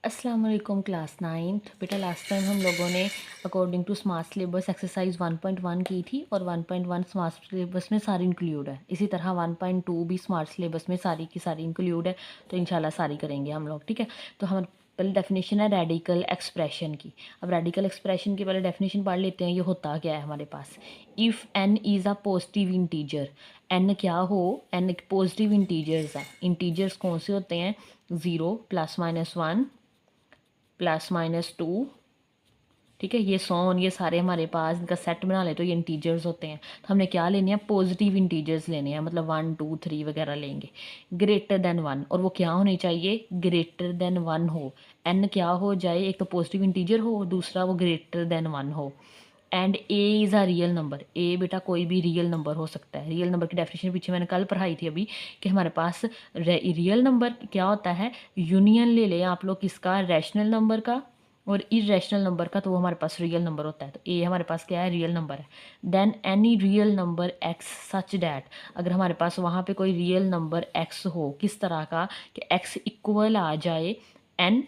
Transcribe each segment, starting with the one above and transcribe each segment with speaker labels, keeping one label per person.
Speaker 1: अस्सलाम वालेकुम class ninth. बेटा लास्ट टाइम हम लोगों ने according to smart syllabus exercise 1.1 की थी और 1.1 स्मार्ट सिलेबस में सारी इंक्लूड है। इसी तरह 1.2 भी स्मार्ट सिलेबस में सारी की सारी इंक्लूड है, तो इंशाल्लाह सारी करेंगे हम लोग। ठीक है, तो हम पहले डेफिनेशन है रेडिकल एक्सप्रेशन की। अब रेडिकल एक्सप्रेशन की पहले डेफिनेशन पढ़ लेते हैं। ये होता क्या है हमारे पास, if N is a positive integer, N क्या हो, एन पॉजिटिव इंटीजर्स है। इंटीजर्स कौन से होते हैं, 0 ±1 ±2। ठीक है, ये सॉन ये सारे हमारे पास इनका सेट बना ले तो ये इंटीजर्स होते हैं। तो हमने क्या लेने हैं, पॉजिटिव इंटीजर्स लेने हैं, मतलब 1 2 3 वगैरह लेंगे। ग्रेटर देन 1, और वो क्या होने चाहिए, ग्रेटर देन 1 हो। एन क्या हो जाए, एक तो पॉजिटिव इंटीजर हो, दूसरा वो ग्रेटर देन 1 हो। And a is a real number. A बेटा कोई भी रियल नंबर हो सकता है। रियल नंबर की डेफिनेशन पीछे मैंने कल पढ़ाई थी अभी, कि हमारे पास रियल नंबर क्या होता है, यूनियन ले लें आप लोग किसका, रैशनल नंबर का और इरेशनल नंबर का, तो वो हमारे पास रियल नंबर होता है। तो ए हमारे पास क्या है, रियल नंबर है। Then any real number x such that, अगर हमारे पास वहाँ पे कोई रियल नंबर एक्स हो, किस तरह का, कि एक्स इक्वल आ जाए एन,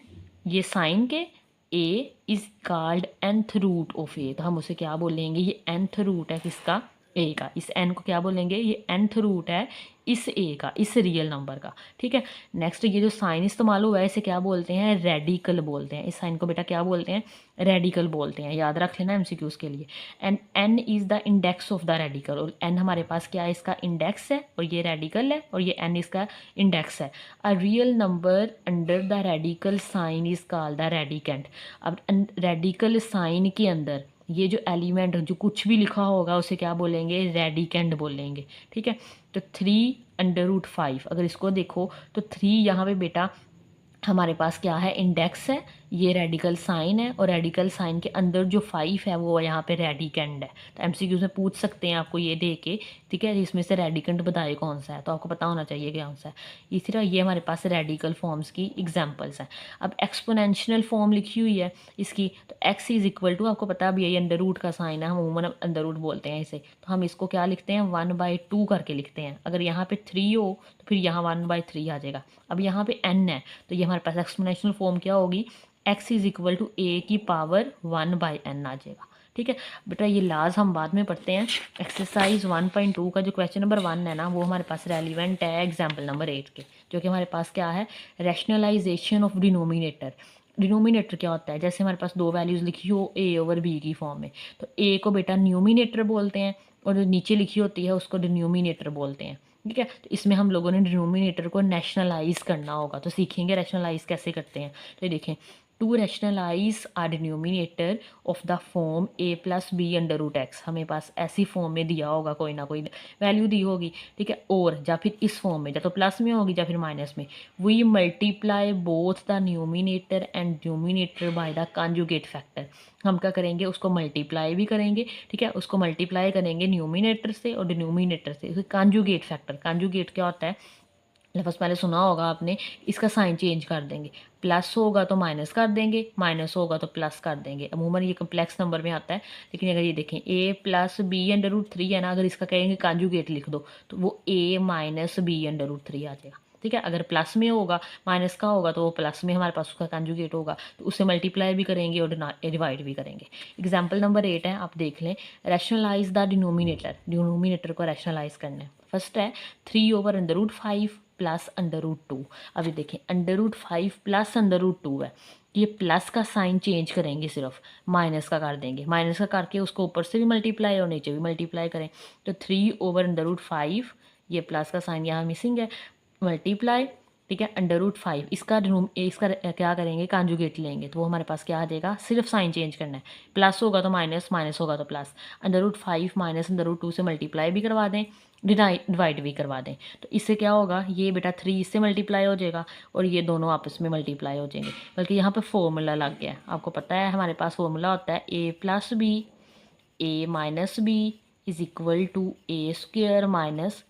Speaker 1: ये साइन के, a is called nth root of a, तो हम उसे क्या बोलेंगे, ये nth रूट है किसका, ए का। इस n को क्या बोलेंगे, ये nth रूट है इस ए का, इस रियल नंबर का। ठीक है, नेक्स्ट ये जो साइन इस्तेमाल हुआ है इसे क्या बोलते हैं, रेडिकल बोलते हैं। इस साइन को बेटा क्या बोलते हैं, रेडिकल बोलते हैं, याद रख लेना एमसीक्यूज के लिए। And n is the index of the radical, और n हमारे पास क्या है, इसका इंडेक्स है, और ये रेडिकल है, और ये n इसका इंडेक्स है। A real number under the radical sign is called the radicand. अब रेडिकल साइन के अंदर ये जो एलिमेंट जो कुछ भी लिखा होगा उसे क्या बोलेंगे, रेडिकेंट बोलेंगे। ठीक है, तो 3√5, अगर इसको देखो तो 3 यहाँ पे बेटा हमारे पास क्या है, इंडेक्स है, ये रेडिकल साइन है, और रेडिकल साइन के अंदर जो 5 है वो यहाँ पे रेडिकेंड है। तो एमसीक्यूज में पूछ सकते हैं आपको ये दे के, ठीक है, इसमें से रेडिकेंड बताए कौन सा है, तो आपको पता होना चाहिए कि कौन सा है। इसी तरह ये हमारे पास रेडिकल फॉर्म्स की एग्जांपल्स हैं। अब एक्सपोनेंशियल फॉर्म लिखी हुई है इसकी, तो एक्स इज इक्वल टू, आपको पता भी है ये अंडर रूट का साइन है, हम अमूमन अंडर रूट बोलते हैं इसे, तो हम इसको क्या लिखते हैं, 1/2 करके लिखते हैं। अगर यहाँ पे 3 हो तो फिर यहाँ 1/3 आ जाएगा। अब यहाँ पे n है, तो ये हमारे पास एक्सपोनेंशियल फॉर्म क्या होगी, x इज इक्वल टू ए की पावर 1/n आ जाएगा। ठीक है बेटा, ये लाज हम बाद में पढ़ते हैं। एक्सरसाइज 1.2 का जो क्वेश्चन नंबर 1 है ना, वो हमारे पास रेलिवेंट है एग्जाम्पल नंबर 8 के, जो कि हमारे पास क्या है, रैशनलाइजेशन ऑफ डिनोमिनेटर। डिनोमिनेटर क्या होता है, जैसे हमारे पास दो वैल्यूज़ लिखी हो a ओवर b की फॉर्म में, तो a को बेटा न्यूमिनेटर बोलते हैं, और जो नीचे लिखी होती है उसको डिनोमिनेटर बोलते हैं। ठीक है, तो इसमें हम लोगों ने डिनोमिनेटर को नेशनलाइज करना होगा, तो सीखेंगे रैशनलाइज कैसे करते हैं। तो ये देखें, to rationalise our denominator of the form a+b√x, हमें पास ऐसी फॉर्म में दिया होगा, कोई ना कोई वैल्यू दी होगी। ठीक है, और या फिर इस फॉर्म में, या तो प्लस में होगी या फिर माइनस में, we multiply both the numerator and denominator by the conjugate factor. हम क्या करेंगे, उसको मल्टीप्लाई भी करेंगे। ठीक है, उसको मल्टीप्लाई करेंगे न्यूमिनेटर से और डिनोमिनेटर से, कॉन्जुगेट फैक्टर। कॉन्जुगेट क्या होता है, लफ्ज़ पहले सुना होगा आपने, इसका साइन चेंज कर देंगे, प्लस होगा तो माइनस कर देंगे, माइनस होगा तो प्लस कर देंगे। अमूमन ये कम्प्लेक्स नंबर में आता है, लेकिन अगर ये देखें a+b√3 है ना, अगर इसका कहेंगे कॉन्जुगेट लिख दो तो वो a-b√3 आ जाएगा। ठीक है, अगर प्लस में होगा, माइनस का होगा, तो वो प्लस में हमारे पास उसका कॉन्जुगेट होगा, तो उससे मल्टीप्लाई भी करेंगे और डिवाइड भी करेंगे। एग्जाम्पल नंबर 8 है, आप देख लें, रैशनलाइज द डिनोमिनेटर। डिनोमिनेटर को रैशनलाइज करना है। फर्स्ट है 3/√5 प्लस √2। अभी देखें, √5 प्लस √2 है, ये प्लस का साइन चेंज करेंगे, सिर्फ माइनस का कर देंगे। माइनस का करके उसको ऊपर से भी मल्टीप्लाई और नीचे भी मल्टीप्लाई करें, तो 3/√5, ये प्लस का साइन यहाँ मिसिंग है, मल्टीप्लाई। ठीक है, √5, इसका क्या करेंगे, कॉन्जुगेट लेंगे, तो वो हमारे पास क्या आ जाएगा, सिर्फ साइन चेंज करना है, प्लस होगा तो माइनस, माइनस होगा तो प्लस। √5 माइनस √2 से मल्टीप्लाई भी करवा दें, डिवाइड भी करवा दें, तो इससे क्या होगा, ये बेटा 3 इससे मल्टीप्लाई हो जाएगा और ये दोनों आपस में मल्टीप्लाई हो जाएंगे। बल्कि यहाँ पे फॉर्मूला लग गया है, आपको पता है हमारे पास फॉर्मूला होता है a+b, a-b is equal to a² minus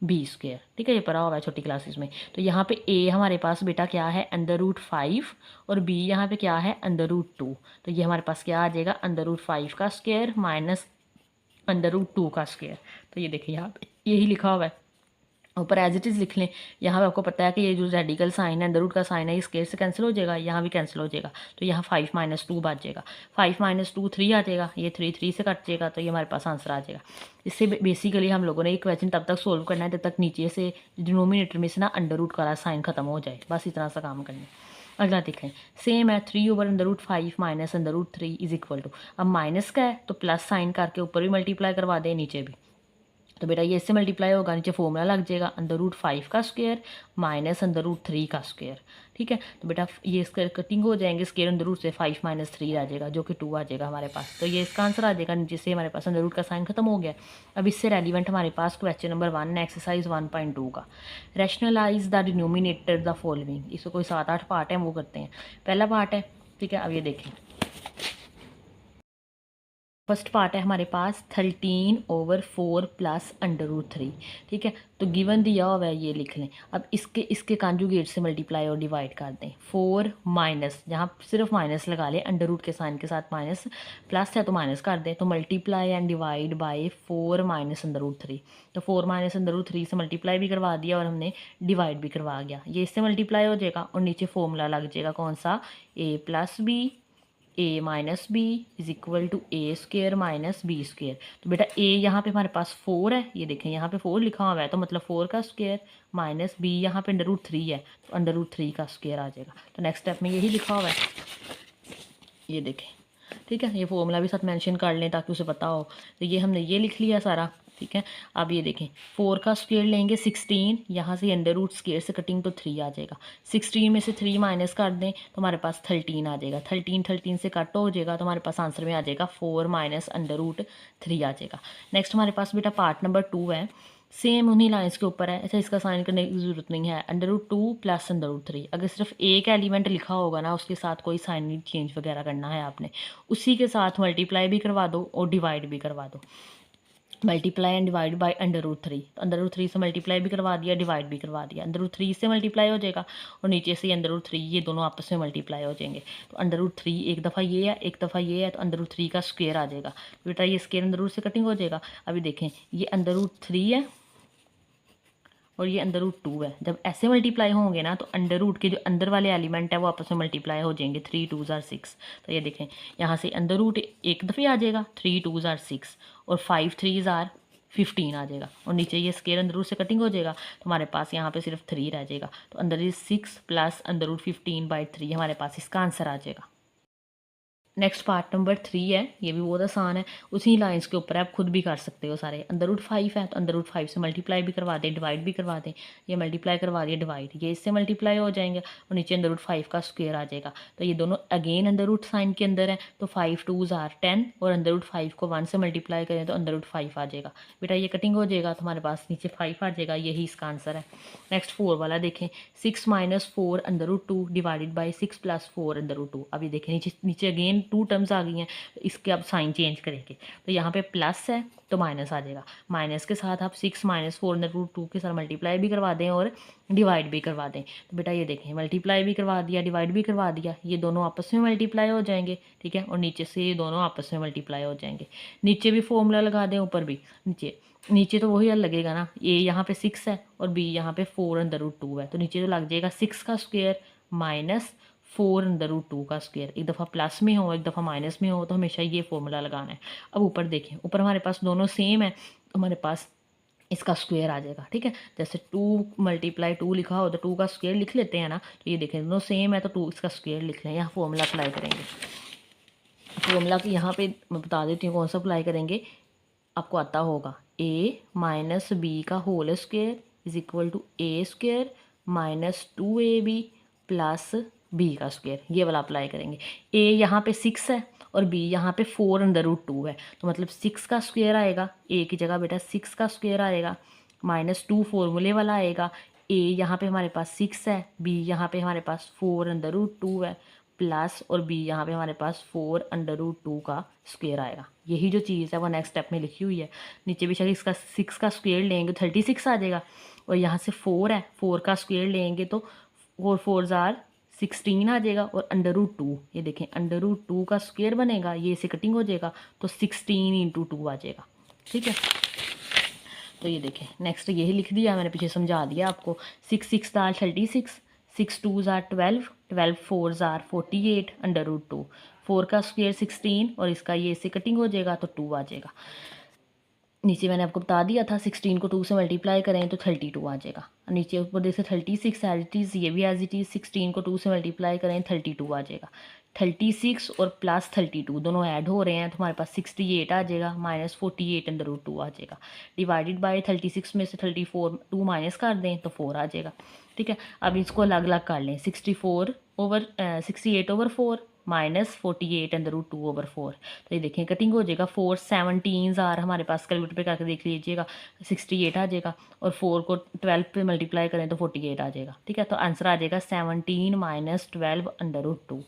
Speaker 1: b²। ठीक है, ये पढ़ा होगा छोटी क्लासेस में। तो यहाँ पे a हमारे पास बेटा क्या है, √5, और b यहाँ पे क्या है, √2। तो ये हमारे पास क्या आ जाएगा, √5 का स्क्वायर माइनस √2 का स्क्वायर। तो ये देखिए यहाँ पे यही लिखा हुआ है, ऊपर एज इट इज़ लिख लें। यहाँ पे आपको पता है कि ये जो रेडिकल साइन है, अंडर रूट का साइन है, ये स्क्वायर से कैंसिल हो जाएगा, यहाँ भी कैंसिल हो जाएगा, तो यहाँ 5 - 2 बच जाएगा। 5 - 2 3 आ जाएगा, ये 3 से कट जाएगा, तो ये हमारे पास आंसर आ जाएगा। इससे बेसिकली हम लोगों ने ये क्वेश्चन तब तक सोल्व करना है जब तक नीचे से डिनोमिनेटर में से ना अंडर रूट वाला साइन खत्म हो जाए, बस इतना सा काम करना है। अगला देखें, सेम है 3/√5 - √3 इज इक्वल टू, अब माइनस का है तो प्लस साइन करके ऊपर भी मल्टीप्लाई करवा दें, नीचे भी। तो बेटा ये इससे मल्टीप्लाई होगा, नीचे फॉर्मूला लग जाएगा √5 का स्क्वायर माइनस √3 का स्क्वायर। ठीक है, तो बेटा ये स्क्वायर कटिंग हो जाएंगे, स्क्वायर अंडर रूट से 5 - 3 आ जाएगा, जो कि 2 आ जाएगा हमारे पास। तो ये इसका आंसर आ जाएगा, नीचे से हमारे पास अंडर रूट का साइन खत्म हो गया। अब इससे रेलिवेंट हमारे पास क्वेश्चन नंबर 1 है, एक्सरसाइज 1.2 का। Rationalise the denominator the following. इसको कोई 7-8 पार्ट हैं, वो करते हैं। पहला पार्ट है, ठीक है, अब ये देखें, फर्स्ट पार्ट है हमारे पास 13/4 प्लस √3। ठीक है, तो गिवन दिया हुआ है, ये लिख लें। अब इसके कॉन्जुगेट से मल्टीप्लाई और डिवाइड कर दें। 4 माइनस, जहाँ सिर्फ माइनस लगा लें, अंडर रूट के साइन के साथ माइनस, प्लस है तो माइनस कर दें, तो मल्टीप्लाई एंड डिवाइड बाय 4 - √3। तो 4 - √3 से मल्टीप्लाई भी करवा दिया और हमने डिवाइड भी करवा गया। ये इससे मल्टीप्लाई हो जाएगा और नीचे फॉर्मूला लग जाएगा कौन सा, a+b a - b is equal to a² - b²। तो बेटा a यहाँ पे हमारे पास 4 है, ये देखें यहाँ पे 4 लिखा हुआ है, तो मतलब 4 का स्क्वायर माइनस b यहाँ पे √3 है, तो √3 का स्क्वायर आ जाएगा। तो नेक्स्ट स्टेप में यही लिखा हुआ है, ये देखें। ठीक है, ये फॉर्मूला भी साथ मेंशन कर लें ताकि उसे पता हो। तो ये हमने ये लिख लिया सारा। ठीक है, अब ये देखें, 4 का स्क्वायर लेंगे 16, यहाँ से अंडर रूट स्क्वायर से कटिंग तो 3 आ जाएगा। 16 में से 3 माइनस कर दें तो हमारे पास 13 आ जाएगा। 13 से कट हो जाएगा, तो हमारे पास आंसर में आ जाएगा 4 - √3 आ जाएगा। नेक्स्ट हमारे पास बेटा पार्ट नंबर 2 है, सेम उन्हीं लाइंस के ऊपर है। अच्छा, इसका साइन करने की ज़रूरत नहीं है, √2 प्लस √3। अगर सिर्फ एक एलिमेंट लिखा होगा ना, उसके साथ कोई साइन नहीं चेंज वगैरह करना है आपने, उसी के साथ मल्टीप्लाई भी करवा दो और डिवाइड भी करवा दो। मल्टीप्लाई एंड डिवाइड बाय √3, तो √3 से मल्टीप्लाई भी करवा दिया, डिवाइड भी करवा दिया। √3 से मल्टीप्लाई हो जाएगा और नीचे से √3, ये दोनों आपस में मल्टीप्लाई हो जाएंगे। तो √3 एक दफ़ा ये है, एक दफ़ा ये है, तो √3 का स्क्वायर आ जाएगा। बेटा ये स्क्वायर अंडर रूट से कटिंग हो जाएगा। अभी देखें, ये √3 है और ये √2 है। जब ऐसे मल्टीप्लाई होंगे ना, तो अंडर रूट के जो अंदर वाले एलिमेंट है वो आपस में मल्टीप्लाई हो जाएंगे। 3 2 ज़ार 6। तो ये देखें, यहाँ से अंडर रूट एक दफ़े आ जाएगा, 3 2 ज़ार 6 और 5 3 ज़ार 15 आ जाएगा। और नीचे ये स्क्वायर अंडर रूट से कटिंग हो जाएगा, तो हमारे पास यहाँ पे सिर्फ 3 रह जाएगा। तो अंदर इज 6 प्लस √15/3 हमारे पास इसका आंसर आ जाएगा। नेक्स्ट पार्ट नंबर 3 है, ये भी बहुत आसान है, उसी लाइंस के ऊपर आप खुद भी कर सकते हो सारे। √5 है तो √5 से मल्टीप्लाई भी करवा दें, डिवाइड भी करवा दें। ये मल्टीप्लाई करवा दिया, डिवाइड, ये इससे मल्टीप्लाई हो जाएंगे और नीचे √5 का स्क्वायर आ जाएगा। तो ये दोनों अगेन अंडर रूट साइन के अंदर है, तो 5 2 ज़ार 10 और √5 को 1 से मल्टीप्लाई करें तो √5 आ जाएगा। बेटा ये कटिंग हो जाएगा, तो हमारे पास नीचे 5 आ जाएगा, यही इसका आंसर है। नेक्स्ट 4 वाला देखें, 6 - 4 √2 डिवाइडेड बाई 6 + 4 √2। अभी देखें नीचे अगेन 2 टर्म्स आ गई हैं, तो इसके अब साइन चेंज करेंगे। तो यहाँ पे प्लस है तो माइनस आ जाएगा, माइनस के साथ आप 6 - 4 √2 के साथ मल्टीप्लाई भी करवा दें और डिवाइड भी करवा दें। तो बेटा ये देखें, मल्टीप्लाई भी करवा दिया, डिवाइड भी करवा दिया, ये दोनों आपस में मल्टीप्लाई हो जाएंगे। ठीक है, और नीचे से ये दोनों आपस में मल्टीप्लाई हो जाएंगे। नीचे भी फॉर्मूला लगा दें, ऊपर भी। नीचे तो वही लगेगा ना, ए यहाँ पे 6 है और बी यहाँ पे 4 √2 है, तो नीचे तो लग जाएगा 6 का स्क्वायर माइनस 4 √2 का स्क्वायर। एक दफ़ा प्लस में हो, एक दफ़ा माइनस में हो, तो हमेशा ये फॉर्मूला लगाना है। अब ऊपर देखें, ऊपर हमारे पास दोनों सेम है, तो हमारे पास इसका स्क्वायर आ जाएगा। ठीक है, जैसे 2 × 2 लिखा हो तो 2 का स्क्वायर लिख लेते हैं ना, तो ये देखें दोनों सेम है तो 2 इसका स्क्वायर लिख लें। यहाँ फॉर्मूला अप्लाई करेंगे, फॉर्मूला की यहाँ पे मैं बता देती हूँ कौन सा अप्लाई करेंगे, आपको आता होगा। a - b का whole square is equal to a² - 2ab plus b का स्क्वायर, ये वाला अप्लाई करेंगे। a यहाँ पे 6 है और b यहाँ पे 4 √2 है, तो मतलब 6 का स्क्वायर आएगा, a की जगह बेटा 6 का स्क्वायर आएगा, -2 फॉर्मूले वाला आएगा। a यहाँ पे हमारे पास 6 है, b यहाँ पे हमारे पास 4 √2 है, प्लस और b यहाँ पे हमारे पास 4 √2 का स्क्वायर आएगा। यही जो चीज़ है वो नेक्स्ट स्टेप में लिखी हुई है। नीचे भी इसका 6 का स्क्वायर लेंगे 36 आ जाएगा, और यहाँ से 4 है, 4 का स्क्वायर लेंगे तो 4 4 ज़ार 16 आ जाएगा, और √2, ये देखें √2 का स्क्वायर बनेगा, ये इसे कटिंग हो जाएगा, तो 16 × 2 आ जाएगा। ठीक है, तो ये देखें नेक्स्ट यही लिख दिया मैंने, पीछे समझा दिया आपको। 6 6 दार 36, 6 2 ज़ार 12, 12 4 ज़ार 48 √2। 4 का स्क्वायर 16 और इसका ये इससे कटिंग हो जाएगा तो 2 आ जाएगा। नीचे मैंने आपको बता दिया था 16 को 2 से मल्टीप्लाई करें तो 32 आ जाएगा। नीचे ऊपर जैसे 36 एज इट इज़, ये भी एज इट इज़, 16 को 2 से मल्टीप्लाई करें 32 आ जाएगा। 36 और प्लस 32 दोनों ऐड हो रहे हैं तो हमारे पास 68 आ जाएगा, माइनस 48 √2 आ जाएगा। डिवाइडेड बाय 36 में से 34 2 माइनस कर दें तो 4 आ जाएगा। ठीक है, अब इसको अलग अलग कर लें। 68/4 माइनस 48 √2/4। तो ये देखें कटिंग हो जाएगा। 4 17 आर हमारे पास कैलकुलेटर पे करके देख लीजिएगा, 68 आ जाएगा। और 4 को 12 पे मल्टीप्लाई करें तो 48 आ जाएगा। ठीक है, तो आंसर आ जाएगा 17 माइनस 12 √2।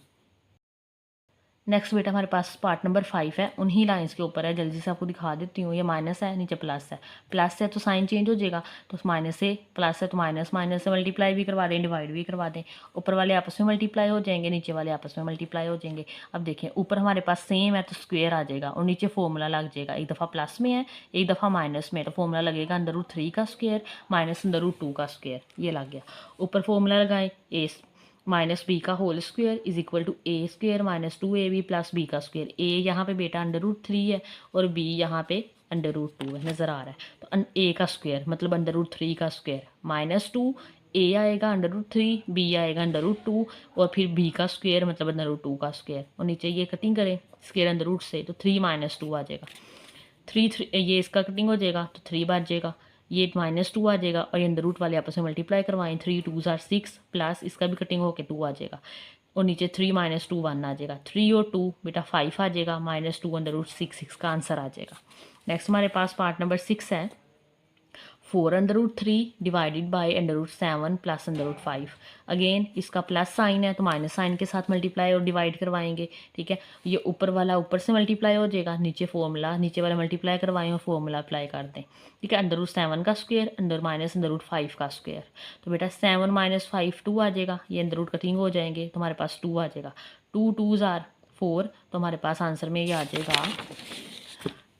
Speaker 1: नेक्स्ट बेटा हमारे पास पार्ट नंबर 5 है, उन्हीं लाइंस के ऊपर है, जल्दी से आपको दिखा देती हूँ। ये माइनस है, नीचे प्लस है। प्लस है तो साइन चेंज हो जाएगा, तो माइनस से प्लस है तो माइनस, माइनस से मल्टीप्लाई भी करवा दें, डिवाइड भी करवा दें। ऊपर वाले आपस में मल्टीप्लाई हो जाएंगे, नीचे वाले आपस में मल्टीप्लाई हो जाएंगे। अब देखें ऊपर हमारे पास सेम है तो स्क्वेयर आ जाएगा और नीचे फॉर्मूला लग जाएगा। एक दफ़ा प्लस में है, एक दफ़ा माइनस में, तो फॉर्मूला लगेगा √3 का स्क्वेयर माइनस √2 का स्क्वेयर। ये लग गया। ऊपर फॉर्मूला लगाएं, ए माइनस बी का whole square is equal to A square minus 2ab plus B का स्क्वेयर। ए यहाँ पे बेटा √3 है और बी यहाँ पे √2 है, नज़र आ रहा है। तो ए का स्क्वेयर मतलब √3 का स्क्वेयर माइनस 2, ए आएगा √3, बी आएगा √2 और फिर बी का स्क्वेयर मतलब √2 का स्क्वेयर। और नीचे ये कटिंग करें स्क्वेयर √ से तो 3 - 2 आ जाएगा। 3 ये इसका कटिंग हो जाएगा तो 3 बच जाएगा, ये -2 आ जाएगा और ये अंदर रूट वाले आपस में मल्टीप्लाई करवाएं। 3 2 ज़ार 6 प्लस इसका भी कटिंग होकर 2 आ जाएगा और नीचे 3 - 2 1 आ जाएगा। 3 और 2 बेटा 5 आ जाएगा, -2 √6 6 का आंसर आ जाएगा। नेक्स्ट हमारे पास पार्ट नंबर 6 है। 4 √3 डिवाइडेड बाई √7 प्लस √5। अगेन इसका प्लस साइन है तो माइनस साइन के साथ मल्टीप्लाई और डिवाइड करवाएंगे। ठीक है, ये ऊपर वाला ऊपर से मल्टीप्लाई हो जाएगा, नीचे फॉर्मूला नीचे वाला मल्टीप्लाई करवाएं और फॉर्मूला अप्लाई कर दें। ठीक है, √7 का स्क्वेयर अंदर माइनस √5 का स्क्वेयर। तो बेटा 7 - 5 2 आ जाएगा, ये अंदर रूट कटिंग हो जाएंगे तो हमारे पास 2 आ जाएगा। 2 2 ज़ार 4 तो हमारे पास आंसर में ये आ जाएगा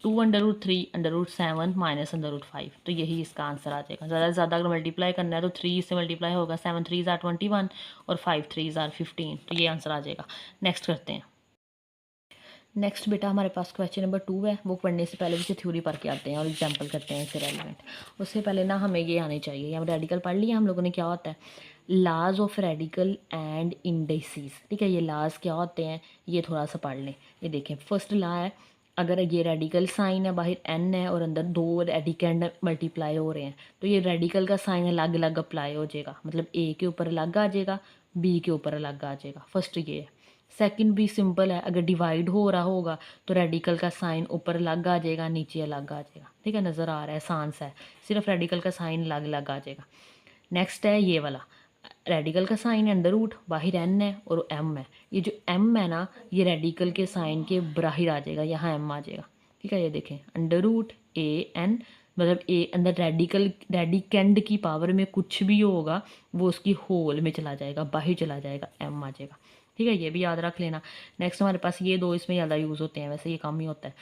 Speaker 1: 2 √3 √7 माइनस √5। तो यही इसका आंसर आ जाएगा। ज़्यादा से ज़्यादा अगर मल्टीप्लाई करना है तो 3 से मल्टीप्लाई होगा, 7 3 ज़ार 21 और 5 3 ज़ार 15। तो ये आंसर आ जाएगा। नेक्स्ट करते हैं। नेक्स्ट बेटा हमारे पास क्वेश्चन नंबर 2 है, वो पढ़ने से पहले उसे थ्योरी पढ़ के आते हैं और एग्जाम्पल करते हैं इससे रेलिवेंट। उससे पहले ना हमें ये आने चाहिए, यहाँ रेडिकल पढ़ लिया हम लोगों ने, क्या होता है लाज ऑफ रेडिकल एंड इंडेसिस। ठीक है, ये लाज क्या होते हैं ये थोड़ा सा पढ़ लें। ये देखें फर्स्ट ला है, अगर ये रेडिकल साइन है, बाहर n है और अंदर 2 रेडिकेंड मल्टीप्लाई हो रहे हैं तो ये रेडिकल का साइन अलग अलग अप्लाई हो जाएगा, मतलब a के ऊपर अलग आ जाएगा, b के ऊपर अलग आ जाएगा। फर्स्ट ये है। सेकंड भी सिंपल है, अगर डिवाइड हो रहा होगा तो रेडिकल का साइन ऊपर अलग आ जाएगा, नीचे अलग आ जाएगा। ठीक है, नज़र आ रहा है, आसान सा है, सिर्फ रेडिकल का साइन अलग अलग आ जाएगा। नेक्स्ट है ये वाला, रेडिकल का साइन है अंडर रूट, बाहर n है और m है। ये जो m है ना ये रेडिकल के साइन के बाहर आ जाएगा, यहाँ m आ जाएगा। ठीक है, ये देखें अंडर रूट an मतलब a अंदर रेडिकेंड की पावर में कुछ भी होगा वो उसकी होल में चला जाएगा, बाहर चला जाएगा, m आ जाएगा। ठीक है, ये भी याद रख लेना। नेक्स्ट हमारे पास ये दो इसमें ज़्यादा यूज़ होते हैं, वैसे ये कम ही होता है।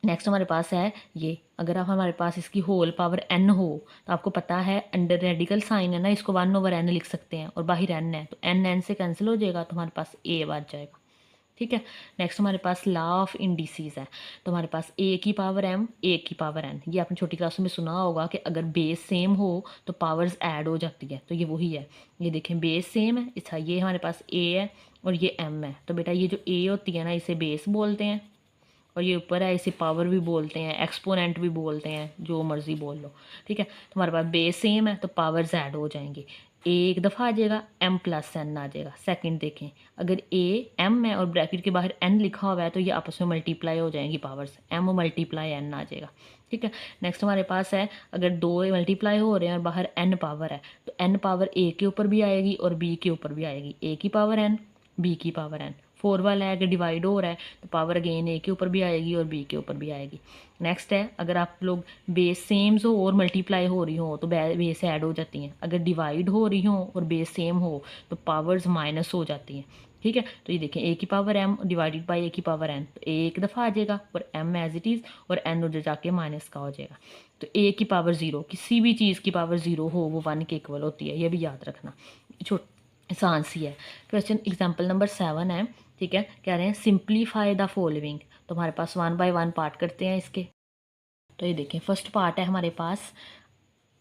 Speaker 1: नेक्स्ट हमारे पास है ये, अगर आप हमारे पास इसकी होल पावर n हो तो आपको पता है अंडर रेडिकल साइन है ना, इसको 1/n लिख सकते हैं और बाहर n है तो n से कैंसिल हो जाएगा तो हमारे पास a बच जाएगा। ठीक है, नेक्स्ट हमारे पास लॉ ऑफ इंडिसेस है, तो हमारे पास a की पावर m a की पावर n। ये आपने छोटी क्लासों में सुना होगा कि अगर बेस सेम हो तो पावर्स ऐड हो जाती है, तो ये वही है। ये देखें बेस सेम है, अच्छा ये हमारे पास a है और ये m है, तो बेटा ये जो a होती है ना इसे बेस बोलते हैं और ये ऊपर है इसे पावर भी बोलते हैं, एक्सपोनेंट भी बोलते हैं, जो मर्जी बोल लो। ठीक है, तो हमारे पास बेस सेम है तो पावर्स ऐड हो जाएंगे, एक दफ़ा आ जाएगा m + n आ जाएगा। सेकंड देखें, अगर a m है और ब्रैकेट के बाहर n लिखा हुआ है तो ये आपस में मल्टीप्लाई हो जाएंगी पावर्स, m × n आ जाएगा। ठीक है, नेक्स्ट हमारे पास है अगर 2 मल्टीप्लाई हो रहे हैं और बाहर n पावर है तो n पावर a के ऊपर भी आएगी और b के ऊपर भी आएगी, a की पावर n b की पावर n। 4 वाला है, अगर डिवाइड हो रहा है तो पावर अगेन a के ऊपर भी आएगी और b के ऊपर भी आएगी। नेक्स्ट है अगर आप लोग बेस सेम्स हो और मल्टीप्लाई हो रही हो तो बेस ऐड हो जाती हैं, अगर डिवाइड हो रही हो और बेस सेम हो तो पावर्स माइनस हो जाती हैं। ठीक है। तो ये देखें ए की पावर m डिवाइडेड बाई ए की पावर n, तो ए एक दफ़ा आ जाएगा और m एज इट इज़ और n उधर जाके माइनस का हो जाएगा। तो ए की पावर ज़ीरो, किसी भी चीज़ की पावर ज़ीरो हो वो 1 के इक्वल होती है, ये भी याद रखना। आसान सी है। क्वेश्चन एग्जाम्पल नंबर 7 है, ठीक है। कह रहे हैं सिंप्लीफाई द फॉलोइंग, तो हमारे पास 1 बाय 1 पार्ट करते हैं इसके। तो ये देखें फर्स्ट पार्ट है हमारे पास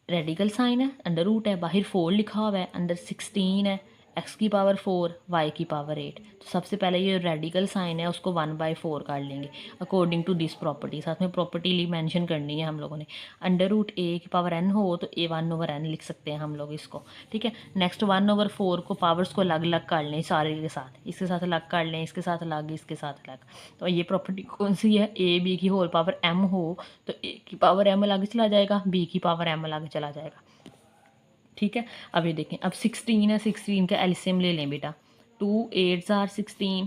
Speaker 1: रेडिकल साइन है, अंडर रूट है, बाहर 4 लिखा हुआ है, अंडर 16 है, एक्स की पावर 4 वाई की पावर 8। तो सबसे पहले ये रेडिकल साइन है उसको 1/4 काट लेंगे अकॉर्डिंग टू दिस प्रॉपर्टी। साथ में प्रॉपर्टी मेंशन करनी है हम लोगों ने। अंडर रूट ए की पावर n हो तो ए 1/n लिख सकते हैं हम लोग इसको, ठीक है। नेक्स्ट 1/4 को पावर्स को अलग अलग काट लें सारे के साथ, इसके साथ अलग काट लें, इसके साथ अलग, इसके साथ अलग। तो ये प्रॉपर्टी कौन सी है, ए बी की होल पावर m हो तो ए की पावर m अलग चला जाएगा, बी की पावर m अलग चला जाएगा, ठीक है। अब ये देखें, अब 16 है, 16 का एलसीएम ले लें बेटा। 2 8 आर 16,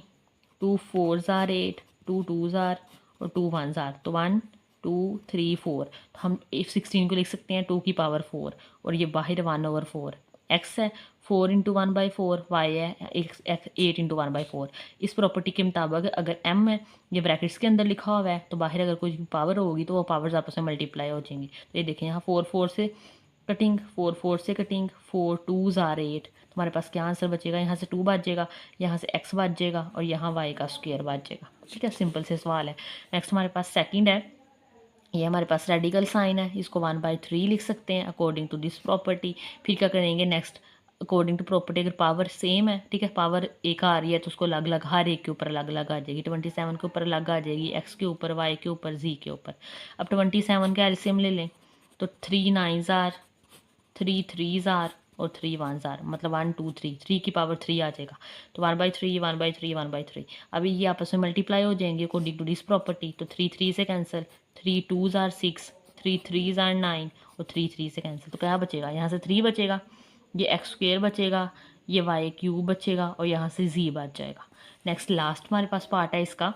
Speaker 1: 2 4 आर 8, 2 2 आर और 2 1 आर, तो 1 2 3 4। तो हम 16 को लिख सकते हैं 2 की पावर 4 और ये बाहर 1/4। एक्स है 4 इंटू 1/4, वाई है एक्स 8 इंटू 1/4। इस प्रॉपर्टी के मुताबिक अगर m है ये ब्रैकेट्स के अंदर लिखा हुआ है तो बाहर अगर कोई पावर होगी तो वो पावर्स आपस में मल्टीप्लाई हो जाएंगी। तो ये देखें यहाँ 4 4 से कटिंग, 4 4 से कटिंग, 4 2 आर 8। तुम्हारे पास क्या आंसर बचेगा, यहाँ से 2 बच जाएगा, यहाँ से x बच जाएगा और यहाँ y का स्क्वायर बच जाएगा, ठीक है। सिंपल से सवाल है। नेक्स्ट हमारे पास सेकंड है, ये हमारे पास रेडिकल साइन है, इसको 1/3 लिख सकते हैं अकॉर्डिंग टू दिस प्रॉपर्टी। फिर क्या करेंगे नेक्स्ट, अकॉर्डिंग टू प्रॉपर्टी अगर पावर सेम है, ठीक है, पावर एक आ रही है तो उसको अलग अलग हर एक के ऊपर अलग अलग आ जाएगी। 27 के ऊपर अलग आ जाएगी, x के ऊपर, y के ऊपर, z के ऊपर। अब 27 का एलसीएम ले लें तो 3 9 आर, 3 3 आर और 3 1 आर, मतलब 1 2 3, 3 की पावर 3 आ जाएगा। तो 1/3 1/3 1/3। अभी ये आपस में मल्टीप्लाई हो जाएंगे अकॉर्डिंग टू दिस प्रॉपर्टी। तो 3 3 से कैंसिल, 3 2 आर 6, 3 3 आर 9 और 3 3 से कैंसिल। तो क्या बचेगा, यहाँ से 3 बचेगा, ये एक्स स्क्वेयर बचेगा, ये वाई क्यूब बचेगा और यहाँ से जी बच जाएगा। नेक्स्ट लास्ट हमारे पास पार्ट है इसका,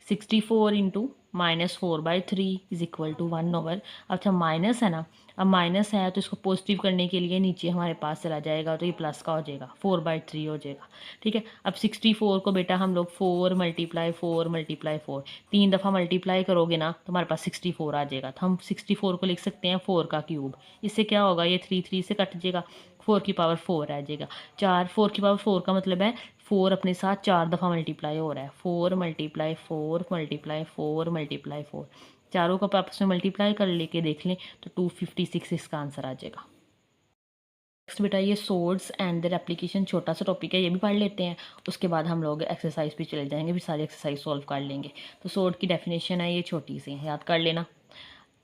Speaker 1: 64 इंटू -4/3 इज इक्वल टू 1/। अच्छा माइनस है ना, अब माइनस है तो इसको पॉजिटिव करने के लिए नीचे हमारे पास चला जाएगा तो ये प्लस का हो जाएगा, 4/3 हो जाएगा, ठीक है। अब 64 को बेटा हम लोग 4 × 4 × 4 3 दफ़ा मल्टीप्लाई करोगे ना तो हमारे पास 64 आ जाएगा। तो हम 64 को लिख सकते हैं 4 का क्यूब। इससे क्या होगा, ये 3 3 से कट जाएगा, 4 की पावर 4 आ जाएगा। 4 की पावर 4 का मतलब है 4 अपने साथ 4 दफ़ा मल्टीप्लाई हो रहा है, 4 × 4 × 4 × 4, चारों को आपस में मल्टीप्लाई कर लेके देख लें तो 256 इसका आंसर आ जाएगा। नेक्स्ट बेटा ये सोर्ड्स एंड देयर एप्लीकेशन, छोटा सा टॉपिक है, ये भी पढ़ लेते हैं। उसके बाद हम लोग एक्सरसाइज पे चले जाएंगे, फिर सारी एक्सरसाइज सॉल्व कर लेंगे। तो सोर्ड की डेफिनेशन है ये छोटी सी, याद कर लेना।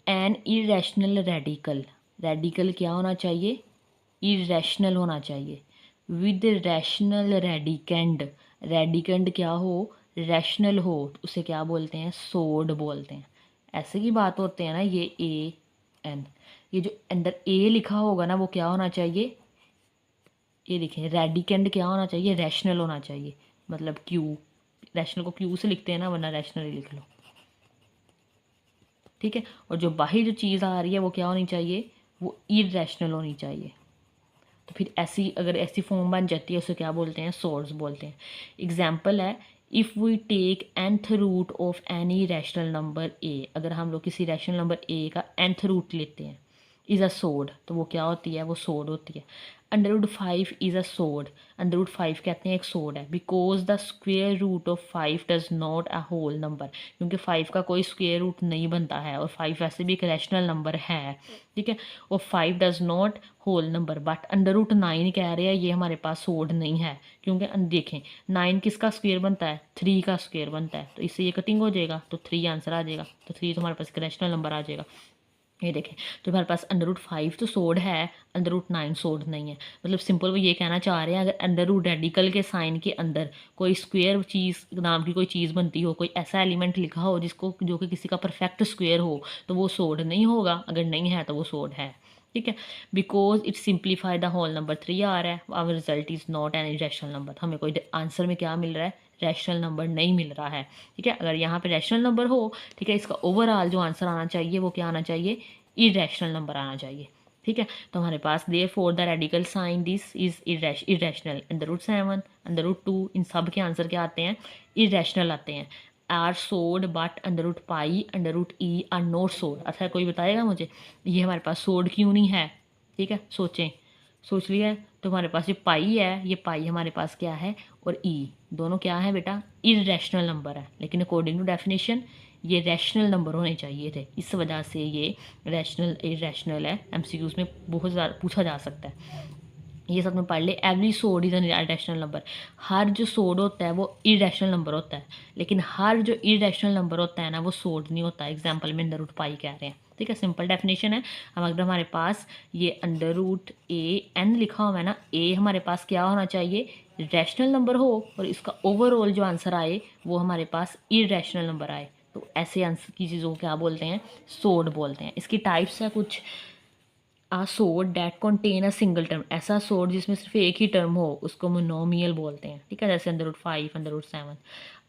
Speaker 1: एन इरेशनल रेडिकल, रेडिकल क्या होना चाहिए, इरेशनल होना चाहिए, विद रैशनल रेडिकेंड, रेडिकेंड क्या हो, रैशनल हो, तो उसे क्या बोलते हैं, सोड बोलते हैं। ऐसे की बात होते हैं ना, ये ए एन, ये जो अंदर ए लिखा होगा ना वो क्या होना चाहिए, ये देखें रेडिकेंड क्या होना चाहिए, रैशनल होना चाहिए, मतलब क्यू, रैशनल को क्यू से लिखते हैं ना, वरना रैशनल लिख लो, ठीक है। और जो बाहर जो चीज़ आ रही है वो क्या होनी चाहिए, वो इरेशनल होनी चाहिए। तो फिर ऐसी अगर ऐसी फॉर्म बन जाती है उसे क्या बोलते हैं, सोर्स बोलते हैं। एग्जाम्पल है, if we take nth root of any rational number A, अगर हम लोग किसी रैशनल नंबर ए का nth रूट लेते हैं, इज़ अ सोड, तो वो क्या होती है, वो सोड होती है। √5 इज़ अ सोड, √5 कहते हैं एक सोड है, because the square root of 5 does not a whole number, क्योंकि 5 का कोई स्क्वेयर रूट नहीं बनता है और 5 वैसे भी एक रैशनल नंबर है, ठीक है। और 5 does not whole number, but √9 कह रहे हैं ये हमारे पास सोड नहीं है, क्योंकि देखें 9 किसका स्क्वेयर बनता है, 3 का स्क्वेयर बनता है, तो इससे ये कटिंग हो जाएगा तो 3 आंसर आ जाएगा। तो 3 तो हमारे पास एक रैशनल नंबर आ जाएगा। ये देखें तो हमारे पास √5 तो सोड है, √9 सोड नहीं है। मतलब सिंपल वो ये कहना चाह रहे हैं अगर अंडर रेडिकल के साइन के अंदर कोई स्क्वेयर चीज़ नाम की कोई चीज़ बनती हो, कोई ऐसा एलिमेंट लिखा हो जिसको जो कि किसी का परफेक्ट स्क्वेयर हो, तो वो सोड नहीं होगा, अगर नहीं है तो वो सोड है, ठीक है। Because it simplify the whole number 3 आ रहा है, our result is not an rational number. हमें कोई आंसर में क्या मिल रहा है, रैशनल नंबर नहीं मिल रहा है, ठीक है। अगर यहाँ पे रैशनल नंबर हो, ठीक है, इसका ओवरऑल जो आंसर आना चाहिए वो क्या आना चाहिए, इरेशनल नंबर आना चाहिए, ठीक है। तो हमारे पास therefore the radical sign this is irrational, √7, √2, इन सब के आंसर क्या आते हैं? इरेशनल आते हैं। आर सोड बट √पाई √e आर नॉट सोड। अच्छा कोई बताएगा मुझे ये हमारे पास सोड क्यों नहीं है? ठीक है, सोचें, सोच लिया है। तो हमारे पास ये पाई है, ये पाई हमारे पास क्या है, और ई दोनों क्या है बेटा? इरेशनल नंबर है। लेकिन अकॉर्डिंग टू डेफिनेशन ये रैशनल नंबर होने चाहिए थे, इस वजह से ये रैशनल इरेशनल है। एमसीक्यूज में बहुत ज़्यादा पूछा जा सकता है। ये सब में पढ़ ले, एवरी सोड इज़ एन इरेशनल नंबर। हर जो सोड होता है वो इरेशनल नंबर होता है, लेकिन हर जो इरेशनल नंबर होता है ना वो सोड नहीं होता। एग्जाम्पल में √पाई कह रहे हैं। ठीक है, सिंपल डेफिनेशन है। अब अगर हमारे पास ये √a(n) लिखा हुआ है ना, a हमारे पास क्या होना चाहिए? रैशनल नंबर हो, और इसका ओवरऑल जो आंसर आए वो हमारे पास इरेशनल नंबर आए। तो ऐसे आंसर की चीज़ों को क्या बोलते हैं? सोड बोलते हैं। इसकी टाइप्स है कुछ। आ सोड that contain a single term, ऐसा सोड जिसमें सिर्फ एक ही टर्म हो उसको मोनोमियल बोलते हैं। ठीक है, जैसे √5, √7।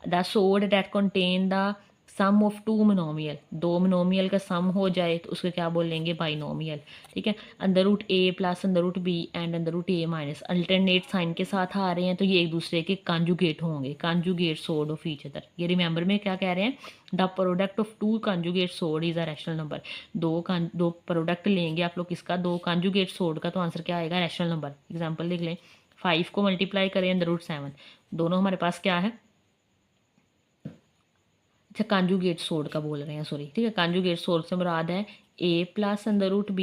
Speaker 1: The surd that contain the sum of two monomial, दो मोनोमियल का सम हो जाए तो उसको क्या बोलेंगे? बाइनोमियल। ठीक है, √a plus √b and √a minus alternate sign के साथ आ रहे हैं तो ये एक दूसरे के कॉन्जुगेट होंगे, conjugate surd of each other. ये रिमेंबर में क्या कह रहे हैं? The product of two conjugate surd is a rational number. दो प्रोडक्ट लेंगे आप लोग किसका? दो कॉन्जुगेट सोड का, तो आंसर क्या आएगा? Rational number. एग्जाम्पल देख लें, 5 को मल्टीप्लाई करें √7, दोनों हमारे पास क्या है? अच्छा कॉन्जुगेट सोड का बोल रहे हैं, सॉरी। ठीक है, कॉन्जुगेट सोड से मुराद है a प्लस √b।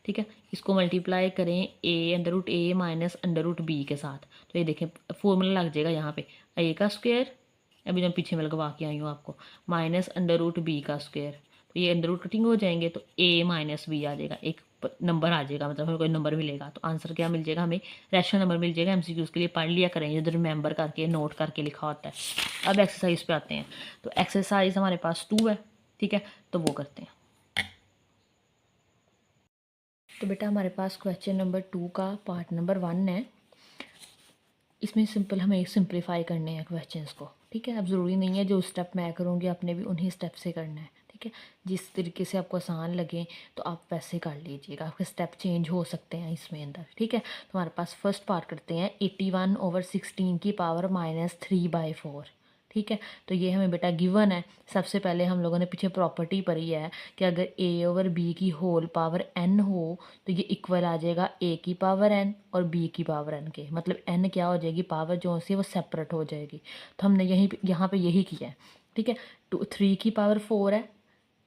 Speaker 1: ठीक है, इसको मल्टीप्लाई करें a माइनस √b के साथ, तो ये देखें फॉर्मूला लग जाएगा यहाँ पे a का स्क्वायर, अभी मैं पीछे में लगवा के आई हूँ आपको, माइनस √b का स्क्वायर। तो ये अंडर रूट कटिंग हो जाएंगे तो a माइनस b आ जाएगा, एक नंबर आ जाएगा, मतलब हमें कोई नंबर मिलेगा। तो आंसर क्या मिल जाएगा? हमें रैशनल नंबर मिल जाएगा। एमसीक्यूज के लिए पढ़ लिया करें, इधर रिमेंबर करके नोट करके लिखा होता है। अब एक्सरसाइज पे आते हैं। तो एक्सरसाइज हमारे पास 2 है। ठीक है, तो वो करते हैं। तो बेटा हमारे पास क्वेश्चन नंबर 2 का पार्ट नंबर 1 है। इसमें सिंपल हमें सिंप्लीफाई करने हैं क्वेश्चंस को। ठीक है, अब ज़रूरी नहीं है जो स्टेप मैं करूँगी आपने भी उन्हीं स्टेप से करना है। ठीक है, जिस तरीके से आपको आसान लगे तो आप वैसे कर लीजिएगा, आपके स्टेप चेंज हो सकते हैं इसमें अंदर। ठीक है, तो हमारे पास फर्स्ट पार्ट करते हैं 81/16 की पावर -3/4। ठीक है, तो ये हमें बेटा गिवन है। सबसे पहले हम लोगों ने पीछे प्रॉपर्टी पढ़ी है कि अगर a/b की होल पावर n हो तो ये इक्वल आ जाएगा a की पावर n और b की पावर n के। मतलब n क्या हो जाएगी? पावर जो सी है वो सेपरेट हो जाएगी। तो हमने यहाँ पे यही किया है। ठीक है, 3 की पावर 4 है,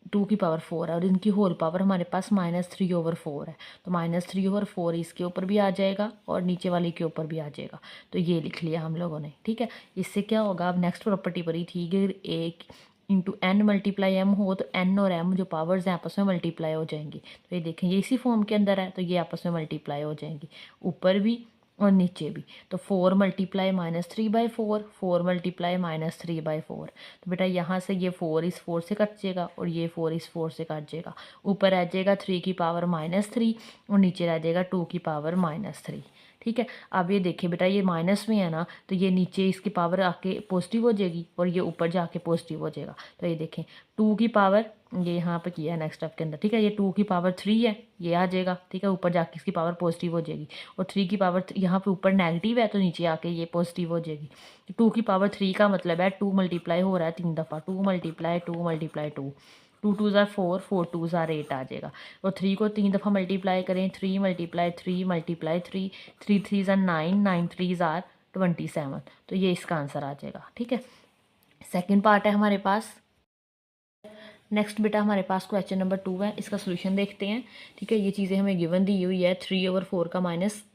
Speaker 1: 2 की पावर 4 है, और इनकी होल पावर हमारे पास -3/4 है। तो -3/4 इसके ऊपर भी आ जाएगा और नीचे वाले के ऊपर भी आ जाएगा। तो ये लिख लिया हम लोगों ने। ठीक है, इससे क्या होगा? अब नेक्स्ट प्रॉपर्टी पड़ी थी कि एक इंटू n मल्टीप्लाई m हो तो n और m जो पावर्स हैं आपस में मल्टीप्लाई हो जाएंगी। तो ये देखें, ये इसी फॉर्म के अंदर है तो ये आपस में मल्टीप्लाई हो जाएंगी, ऊपर भी और नीचे भी। तो 4 मल्टीप्लाई -3/4, 4 मल्टीप्लाई -3/4। तो बेटा यहाँ से ये 4 इस 4 से कट जाएगा और ये 4 इस 4 से कट जाएगा। ऊपर रह जाएगा 3 की पावर -3 और नीचे रह जाएगा 2 की पावर -3। ठीक है, अब ये देखिए बेटा, ये माइनस में है ना, तो ये नीचे इसकी पावर आके पॉजिटिव हो जाएगी और ये ऊपर जाके पॉजिटिव हो जाएगा। तो ये देखें 2 की पावर, ये यहाँ पे किया है नेक्स्ट स्टेप के अंदर। ठीक है, ये 2 की पावर 3 है, ये आ जाएगा। ठीक है, ऊपर जाके इसकी पावर पॉजिटिव हो जाएगी, और 3 की पावर यहाँ पे ऊपर नेगेटिव है तो नीचे आके ये पॉजिटिव हो जाएगी। 2 की पावर 3 का मतलब है 2 मल्टीप्लाई हो रहा है 3 दफ़ा, 2 मल्टीप्लाई 2 मल्टीप्लाई 2, 2 2 ज़ार 4, 4 2 ज़ार 8 आ जाएगा। और 3 को 3 दफ़ा मल्टीप्लाई करें, 3 मल्टीप्लाई 3 मल्टीप्लाई 3, 3 3 ज़ार 9, 9 3 ज़ार 27। तो ये इसका आंसर आ जाएगा। ठीक है, सेकेंड पार्ट है हमारे पास। नेक्स्ट बेटा हमारे पास क्वेश्चन नंबर 2 है, इसका सोल्यूशन देखते हैं। ठीक है, ये चीज़ें हमें गिवन दी हुई है। 3/4 का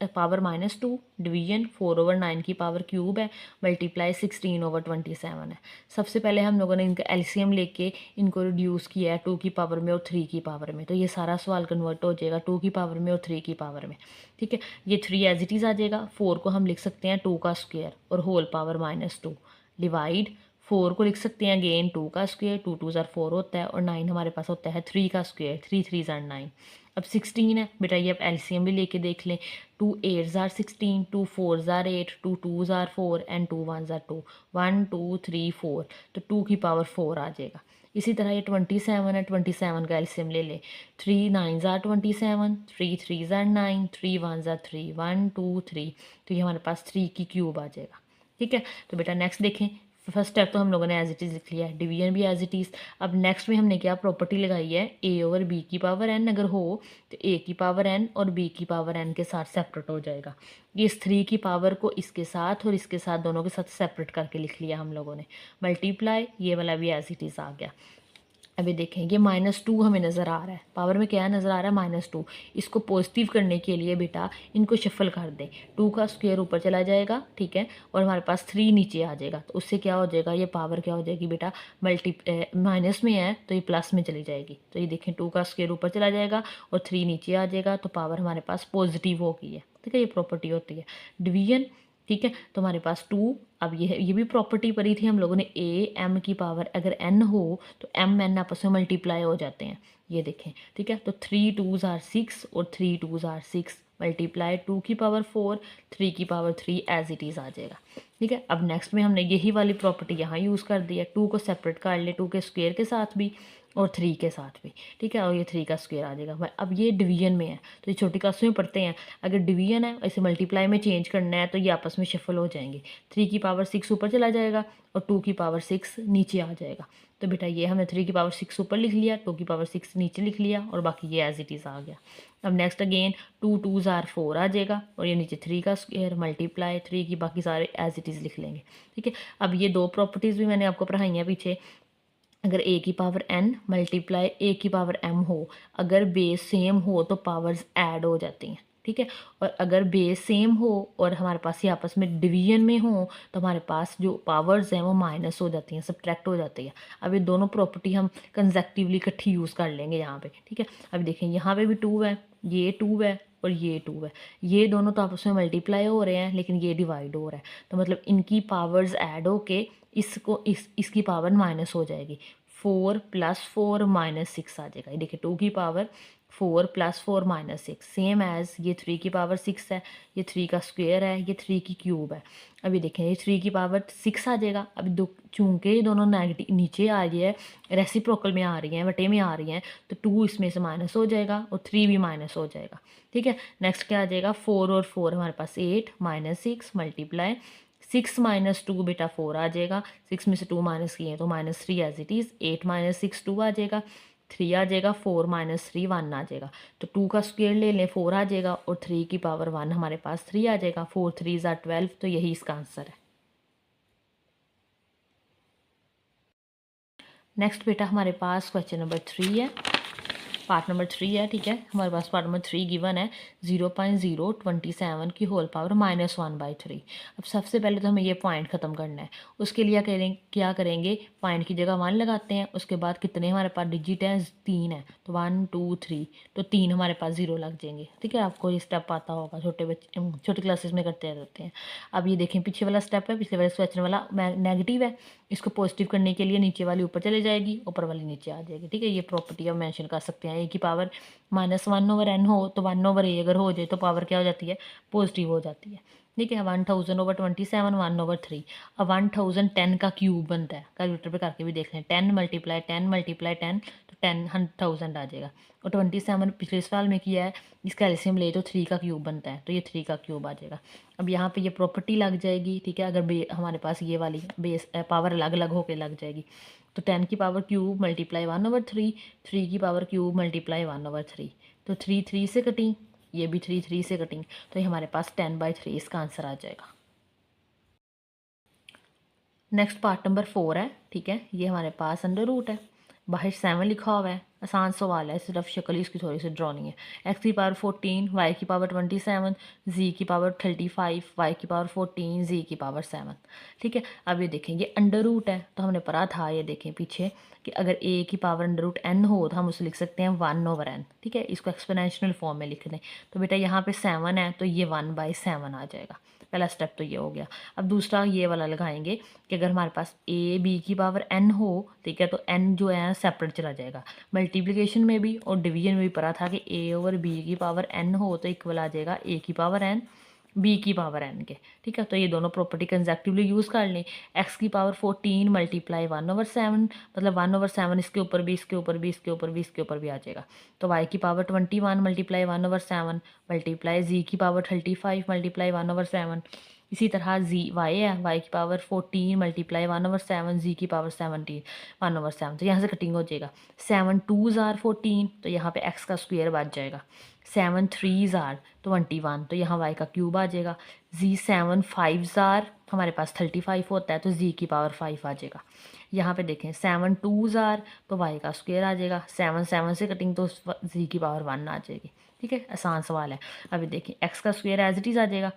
Speaker 1: पावर -2, डिवीजन 4/9 की पावर क्यूब है, मल्टीप्लाई 16/27 है। सबसे पहले हम लोगों ने इनका एलसीएम लेके इनको रिड्यूस किया है 2 की पावर में और 3 की पावर में। तो ये सारा सवाल कन्वर्ट हो जाएगा 2 की पावर में और 3 की पावर में। ठीक है, ये 3 एज इट इज़ आ जाएगा। 4 को हम लिख सकते हैं 2 का स्क्वायर और होल पावर -2, डिवाइड 4 को लिख सकते हैं अगेन 2 का स्क्वायर, 2 2 ज़ार 4 होता है, और 9 हमारे पास होता है 3 का स्क्वायर, 3 3 ज़ार 9। अब 16 है बेटा, ये अब एलसीएम भी लेके देख लें। 2 8 ज़ार 16, 2 4 ज़ार 8, 2 2 ज़ार 4 एंड 2 1 ज़ार 2, 1 2 3 4। तो 2 की पावर 4 आ जाएगा। इसी तरह ये 27 है, 27 का एलसीएम ले ले। 3 9 ज़ार 27, 3 3 ज़ार 9, 3 1 ज़ार 3, 1 2 3, तो ये हमारे पास 3 की क्यूब आ जाएगा। ठीक है, तो बेटा नेक्स्ट देखें। फर्स्ट स्टेप तो हम लोगों ने एज इट इज़ लिख लिया है, डिवीजन भी एज इट इज़। अब नेक्स्ट में हमने क्या प्रॉपर्टी लगाई है, ए ओवर बी की पावर एन अगर हो तो ए की पावर एन और बी की पावर एन के साथ सेपरेट हो जाएगा। इस 3 की पावर को इसके साथ और इसके साथ दोनों के साथ सेपरेट करके लिख लिया हम लोगों ने। मल्टीप्लाई, ये वाला भी एज इट इज़ आ गया। अभी देखें ये -2 हमें नज़र आ रहा है, पावर में क्या नज़र आ रहा है -2। इसको पॉजिटिव करने के लिए बेटा इनको शफल कर दें, 2 का स्क्वायर ऊपर चला जाएगा, ठीक है, और हमारे पास 3 नीचे आ जाएगा। तो उससे क्या हो जाएगा, ये पावर क्या हो जाएगी बेटा, माइनस में है तो ये प्लस में चली जाएगी। तो ये देखें 2 का स्क्वायर ऊपर चला जाएगा और 3 नीचे आ जाएगा, तो पावर हमारे पास पॉजिटिव हो गई है। ठीक है, ये प्रॉपर्टी होती है डिवीजन। ठीक है, तो हमारे पास 2, अब ये भी प्रॉपर्टी पढ़ी थी हम लोगों ने, ए एम की पावर अगर एन हो तो एम एन आपस में मल्टीप्लाई हो जाते हैं, ये देखें। ठीक है, तो 3 2 ज़ार 6 और 3 2 ज़ार 6 मल्टीप्लाई 2 की पावर 4, 3 की पावर 3 एज इट इज़ आ जाएगा। ठीक है, अब नेक्स्ट में हमने यही वाली प्रॉपर्टी यहाँ यूज़ कर दी है, 2 को सेपरेट कर ले, 2 के स्क्वायर के साथ भी और 3 के साथ भी। ठीक है, और ये 3 का स्क्वायर आ जाएगा भाई। अब ये डिवीजन में है तो ये छोटी क्लास में पढ़ते हैं, अगर डिवीजन है इसे मल्टीप्लाई में चेंज करना है तो ये आपस में शफल हो जाएंगे। 3 की पावर 6 ऊपर चला जाएगा और 2 की पावर 6 नीचे आ जाएगा। तो बेटा ये हमने 3 की पावर 6 ऊपर लिख लिया, 2 की पावर 6 नीचे लिख लिया और बाकी ये एज इट इज़ आ गया। अब नेक्स्ट अगेन 2 2 ज़ार 4 आ जाएगा और ये नीचे 3 का स्क्वायर मल्टीप्लाई 3 की बाकी सारे एज इट इज़ लिख लेंगे। ठीक है, अब ये दो प्रॉपर्टीज़ भी मैंने आपको पढ़ाई हैं पीछे। अगर ए की पावर एन मल्टीप्लाई ए की पावर एम हो, अगर बेस सेम हो तो पावर्स ऐड हो जाती हैं। ठीक है, और अगर बेस सेम हो और हमारे पास ये आपस में डिवीजन में हो तो हमारे पास जो पावर्स हैं वो माइनस हो जाती हैं, सब्ट्रैक्ट हो जाती है। अब ये दोनों प्रॉपर्टी हम कंसेक्टिवली इकट्ठी यूज़ कर लेंगे यहाँ पे। ठीक है, अब देखें यहाँ पे भी 2 है, ये 2 है और ये 2 है, ये दोनों तो आपस में मल्टीप्लाई हो रहे हैं लेकिन ये डिवाइड हो रहा है, तो मतलब इनकी पावर्स ऐड होके इसको इसकी पावर माइनस हो जाएगी। 4 + 4 - 6 आ जाएगा। ये देखिए 2 की पावर 4 + 4 - 6 सेम एज ये 3 की पावर 6 है, ये 3 का स्क्वायर है, ये 3 की क्यूब है। अभी देखें ये 3 की पावर 6 आ जाएगा। अभी दो चूंकि ये दोनों नेगेटिव नीचे आ रही है, रेसिप्रोकल में आ रही हैं, बटे में आ रही हैं, तो 2 इसमें से माइनस हो जाएगा और 3 भी माइनस हो जाएगा। ठीक है, नेक्स्ट क्या आ जाएगा, 4 और 4 हमारे पास 8 - 6 मल्टीप्लाई 6 - 2 बेटा 4 आ जाएगा, 6 में से 2 माइनस किए हैं तो -3 एज इट इज़। 8 - 6 2 आ जाएगा, 3 आ जाएगा, 4 - 3 1 आ जाएगा। तो 2 का स्क्वायर ले लें, 4 आ जाएगा और 3 की पावर 1 हमारे पास 3 आ जाएगा। 4 3 ज़ार 12, तो यही इसका आंसर है। नेक्स्ट बेटा हमारे पास क्वेश्चन नंबर 3 है, पार्ट नंबर 3 है। ठीक है, हमारे पास पार्ट नंबर 3 गिवन है 0.027 की होल पावर -1/3। अब सबसे पहले तो हमें ये पॉइंट ख़त्म करना है, उसके लिए क्या करेंगे, पॉइंट की जगह 1 लगाते हैं, उसके बाद कितने हमारे पास डिजिट हैं, 3 है, तो 1 2 3, तो 3 हमारे पास 0 लग जाएंगे। ठीक है, आपको ये स्टेप आता होगा, छोटे बच्चे छोटी क्लासेस में करते रहते हैं। अब ये देखें पीछे वाला स्टेप है, पिछले वाले क्वेश्चन वाला नेगेटिव है, इसको पॉजिटिव करने के लिए नीचे वाली ऊपर चले जाएगी, ऊपर वाली नीचे आ जाएगी। ठीक है, ये प्रॉपर्टी हम मेंशन कर सकते हैं। ए की पावर -1/n हो तो 1/a अगर हो जाए तो पावर क्या हो जाती है, पॉजिटिव हो जाती है। ठीक है, 1000/27 1/3। अब 1010 का क्यूब बनता है, कैलकुलेटर पे करके भी देख लें, 10 × 10 × 10 तो 10,000 आ जाएगा। और 27 पिछले सवाल में किया है, इसका एलसीएम ले तो 3 का क्यूब बनता है, तो ये 3 का क्यूब आ जाएगा। अब यहाँ पे ये प्रॉपर्टी लग जाएगी। ठीक है, अगर हमारे पास ये वाली बेस पावर अलग अलग होकर लग जाएगी, तो 10 की पावर क्यूब मल्टीप्लाई 1/3, 3 की पावर क्यूब मल्टीप्लाई 1/3, तो 3 3 से कटिंग, ये भी 3 3 से कटिंग, तो ये हमारे पास 10/3 इसका आंसर आ जाएगा। नेक्स्ट पार्ट नंबर 4 है। ठीक है, ये हमारे पास अंडर रूट है, बाहर 7 लिखा हुआ है, आसान सवाल है, सिर्फ शक्ल ही इसकी थोड़ी सी ड्रॉनी है। एक्स की पावर 14, वाई की पावर 27, जी की पावर 35, वाई की पावर 14, जी की पावर 7। ठीक है, अब ये देखें ये अंडर रूट है, तो हमने पढ़ा था, ये देखें पीछे कि अगर ए की पावर अंडर रूट एन हो तो हम उसे लिख सकते हैं 1/n। ठीक है, इसको एक्सपोनेंशियल फॉर्म में लिख दें, तो बेटा यहाँ पे 7 है तो ये 1/7 आ जाएगा। पहला स्टेप तो ये हो गया। अब दूसरा ये वाला लगाएंगे कि अगर हमारे पास ए बी की पावर एन हो, ठीक है, तो एन जो है सेपरेट चला जाएगा। मल्टीप्लिकेशन में भी और डिवीजन में भी पढ़ा था कि ए ओवर बी की पावर एन हो तो इक्वल आ जाएगा ए की पावर एन बी की पावर एन के, ठीक है। तो ये दोनों प्रॉपर्टी कंजेक्टिवली यूज़ कर लें। एक्स की पावर 14 मल्टीप्लाई 1/7, मतलब 1/7 इसके ऊपर भी, इसके ऊपर भी, इसके ऊपर भी, इसके ऊपर भी आ जाएगा। तो वाई की पावर 21 मल्टीप्लाई 1/7 मल्टीप्लाई जी की पावर 35 मल्टीप्लाई 1/7। इसी तरह जी वाई है, वाई की पावर 14 मल्टीप्लाई 1/7, जी की पावर 17 1/7। तो यहाँ से कटिंग हो जाएगा। 7 2s आर 14, तो यहाँ पे एक्स का स्क्वायर बच जाएगा। 7 3s आर 21, तो यहाँ वाई का क्यूब आ जाएगा। जी 7 5s आर हमारे पास 35 होता है, तो जी की पावर 5 आ जाएगा। यहाँ पे देखें 7 2s आर, तो वाई का स्क्वायर आ जाएगा। 7 7 से कटिंग, तो जी की पावर 1 आ जाएगी, ठीक है। आसान सवाल है। अभी देखें एक्स का स्क्वायर एज इट इज़ आ जाएगा,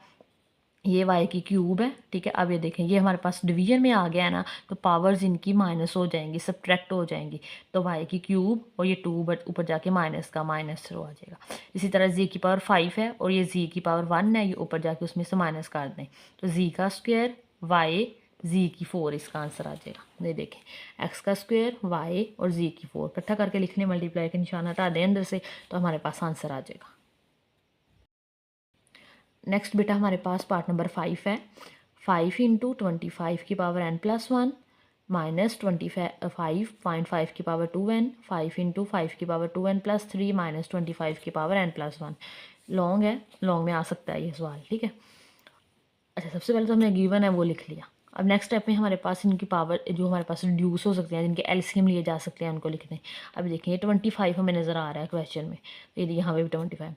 Speaker 1: ये वाई की क्यूब है, ठीक है। अब ये देखें ये हमारे पास डिवीजन में आ गया है ना, तो पावर्स इनकी माइनस हो जाएंगी, सब्ट्रैक्ट हो जाएंगी। तो वाई की क्यूब और ये 2 बट ऊपर जाके माइनस का माइनस थ्रो आ जाएगा। इसी तरह जी की पावर 5 है और ये जी की पावर 1 है, ये ऊपर जाके उसमें से माइनस कर दें, तो जी का स्क्वायर वाई जी की 4 इसका आंसर आ जाएगा। ये देखें एक्स का स्क्वायर वाई और जी की 4 इकट्ठा करके लिखने, मल्टीप्लाई के निशान हटा दें अंदर से, तो हमारे पास आंसर आ जाएगा। नेक्स्ट बेटा हमारे पास पार्ट नंबर 5 है। 5 इंटू 25 की पावर n+1 माइनस 25.5 की पावर 2n, 5 इंटू 5 की पावर 2n+3 माइनस 25 की पावर n+1। लॉन्ग है, लॉन्ग में आ सकता है ये सवाल, ठीक है। अच्छा सबसे पहले तो हमने गिवन है वो लिख लिया। अब नेक्स्ट स्टेप में हमारे पास इनकी पावर जो हमारे पास रिड्यूस हो सकते हैं, जिनके एलसीएम लिए जा सकते हैं, उनको लिखते हैं। अभी देखिए 25 हमें नज़र आ रहा है क्वेश्चन में, तो ये यहाँ पे भी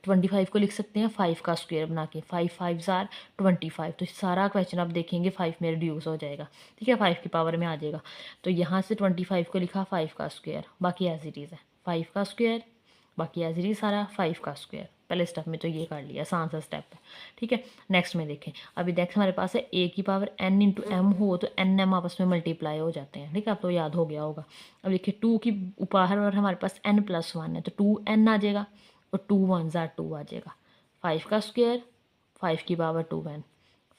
Speaker 1: 25 को लिख सकते हैं 5 का स्क्वायर बना के, 5 5s आर 25। तो सारा क्वेश्चन आप देखेंगे 5 में रिड्यूस हो जाएगा, ठीक है, 5 की पावर में आ जाएगा। तो यहाँ से 25 को लिखा 5 का स्क्वायर, बाकी एज इट इज़ है 5 का स्क्वायर, बाकी एज इट इज़ सारा 5 का स्क्वायर। पहले स्टेप में तो ये कर लिया, आसान सा स्टेप है, ठीक है। नेक्स्ट में देखें, अभी नेक्स्ट हमारे पास है ए की पावर n इंटू एम हो, तो एन एम आपस में मल्टीप्लाई हो जाते हैं, ठीक है, आपको याद हो गया होगा। अब देखिए 2 की ऊपर और हमारे पास n+1 है, तो 2n आ जाएगा और 2 1s आर 2 आ जाएगा। 5 का स्क्वायर 5 की power 2n,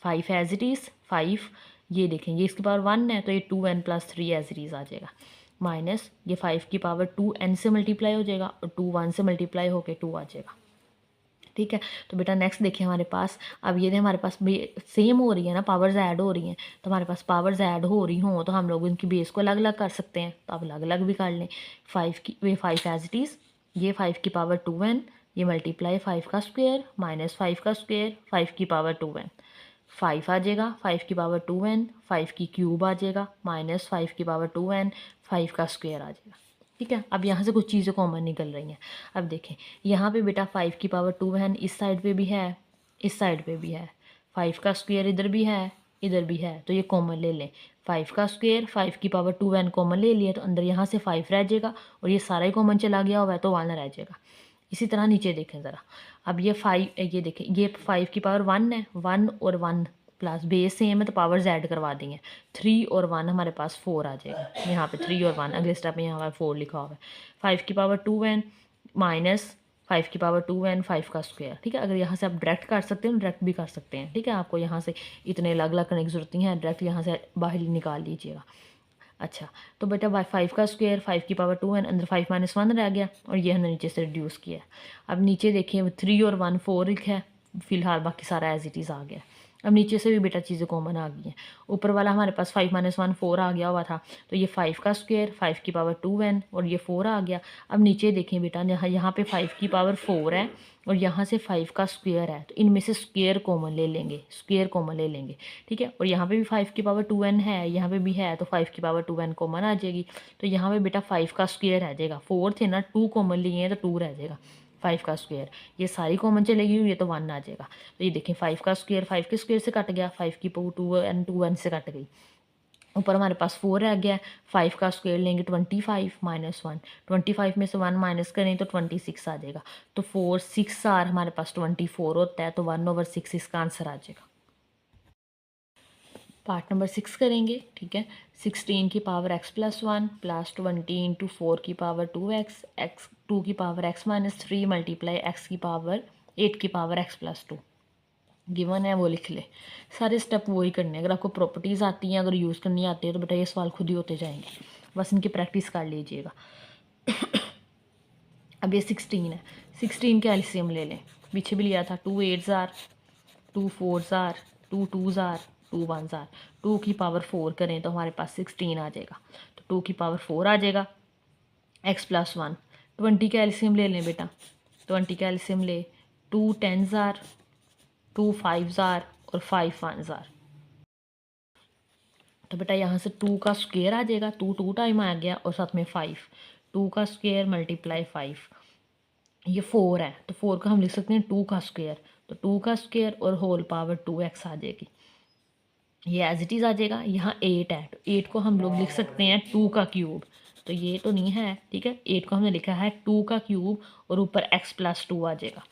Speaker 1: 5 as it is 5, ये देखें ये इसकी पावर 1 है, तो ये 2n+3 एज इट इज़ आ जाएगा। माइनस ये 5 की पावर 2n से मल्टीप्लाई हो जाएगा और 2 1 से मल्टीप्लाई होकर 2 आ जाएगा, ठीक है। तो बेटा नेक्स्ट देखिए हमारे पास, अब ये हमारे पास भी सेम हो रही है ना, पावर्स ऐड हो रही हैं, तो हमारे पास पावर्स ऐड हो रही हों तो हम लोग इनकी बेस को अलग अलग कर सकते हैं, तो अब अलग अलग भी कर लें। 5 की वे 5 एज इट इज़, ये 5 की पावर 2n, ये मल्टीप्लाई 5 का स्क्वायर माइनस 5 का स्क्वायर 5 की पावर 2n, 5 आ जाएगा 5 की पावर 2n, 5 की क्यूब आ जाएगा माइनस 5 की पावर 2n, 5 का स्क्वायर आ जाएगा, ठीक है। अब यहाँ से कुछ चीज़ें कॉमन निकल रही हैं। अब देखें यहाँ पे बेटा 5 की पावर 2n इस साइड पे भी है, इस साइड पे भी है, 5 का स्क्वायर इधर भी है, इधर भी है, तो ये कॉमन ले लें। 5 का स्क्वायर 5 की पावर 2n कॉमन ले लिया, तो अंदर यहाँ से 5 रह जाएगा और ये सारा ही कॉमन चला गया हुआ है, तो 1 रह जाएगा। इसी तरह नीचे देखें ज़रा, अब ये 5, ये देखें ये 5 की पावर 1 है, 1 और 1 प्लस बेस सेम है तो पावर्स ऐड करवा देंगे, 3 और 1 हमारे पास 4 आ जाएगा। यहाँ पे 3 और 1 अगले स्टेप में यहाँ पर 4 लिखा हुआ है। 5 की पावर 2n माइनस 5 की पावर 2n 5 का स्क्वायर, ठीक है। अगर यहाँ से आप डायरेक्ट कर सकते हैं डायरेक्ट भी कर सकते हैं, ठीक है। आपको यहाँ से इतने अलग अलग करने की जरूरत नहीं है, डायरेक्ट यहाँ से बाहर निकाल लीजिएगा। अच्छा तो बेटा बाई 5 का स्क्वायर 5 की पावर 2n, अंदर 5 - 1 रह गया और ये हमने नीचे से रिड्यूस किया। अब नीचे देखिए 3 और 1 4 लिखा है फिलहाल, बाकी सारा एज इट इज़ आ गया। अब नीचे से भी बेटा चीज़ें कॉमन आ गई हैं। ऊपर वाला हमारे पास 5 - 1 4 आ गया हुआ था, तो ये 5 का स्क्वायर 5 की पावर 2n और ये 4 आ गया। अब नीचे देखें बेटा यहाँ पे 5 की पावर 4 है और यहाँ से 5 का स्क्वायर है, तो इनमें से स्क्वायर कॉमन ले लेंगे, स्क्वायर कॉमन ले लेंगे, ठीक है। और यहाँ पे भी 5 की पावर 2n है, यहाँ पे भी है, तो 5 की पावर 2n कॉमन आ जाएगी। तो यहाँ पे बेटा 5 का स्क्वायर रह जाएगा, 4 थे ना 2 कॉमन लिए हैं तो 2 रह जाएगा। 5 का स्क्वायर ये सारी कॉमन चलेगी, ये तो 1 आ जाएगा। तो ये देखें 5 का स्क्वायर 5 के स्क्वायर से कट गया, 5 की पावर 2n से कट गई। ऊपर हमारे पास 4 रह गया, 5 का स्क्वायर लेंगे 25 - 1, 25 में से 1 माइनस करें तो 26 आ जाएगा। तो 4 6 आर हमारे पास 24 होता है, तो 1/6 इसका आंसर आ जाएगा। पार्ट नंबर 6 करेंगे, ठीक है। 16 की पावर x+1 प्लस 20 इंटू 4 की पावर 2x, x 2 की पावर x - 3 मल्टीप्लाई x की पावर 8 की पावर x+2 गिवन है वो लिख ले। सारे स्टेप वही करने हैं। अगर आपको प्रॉपर्टीज़ आती हैं, अगर यूज़ करनी आती है तो बेटा ये सवाल खुद ही होते जाएंगे, बस इनकी प्रैक्टिस कर लीजिएगा। अब ये 16 है, 16 के एलसीएम ले लें, पीछे भी लिया था 2 8s are 2 4s are, 2 2s are, 2 1s are. 2 की पावर 4 करें तो हमारे पास 16 आ जाएगा। तो 2 की पावर 4 आ जाएगा, x प्लस 1। 20 का एलसीएम ले लें बेटा, 20 का एलसीएम ले। 2 10s आर, 2 5s आर और 5 1s आर। तो बेटा यहाँ से 2 का स्क्वायर आ जाएगा, 2 टाइम आ गया और साथ में 5। 2 का स्क्वायर मल्टीप्लाई 5, ये 4 है तो 4 का हम लिख सकते हैं 2 का स्क्वायर। तो 2 का स्क्वायर और होल पावर 2x आ जाएगी। ये एज इट इज़ आ जाएगा। यहाँ 8 है तो 8 को हम लोग लिख सकते हैं 2 का क्यूब। तो ये तो नहीं है, ठीक है। 8 को हमने लिखा है 2 का क्यूब और ऊपर x प्लस 2 आ जाएगा।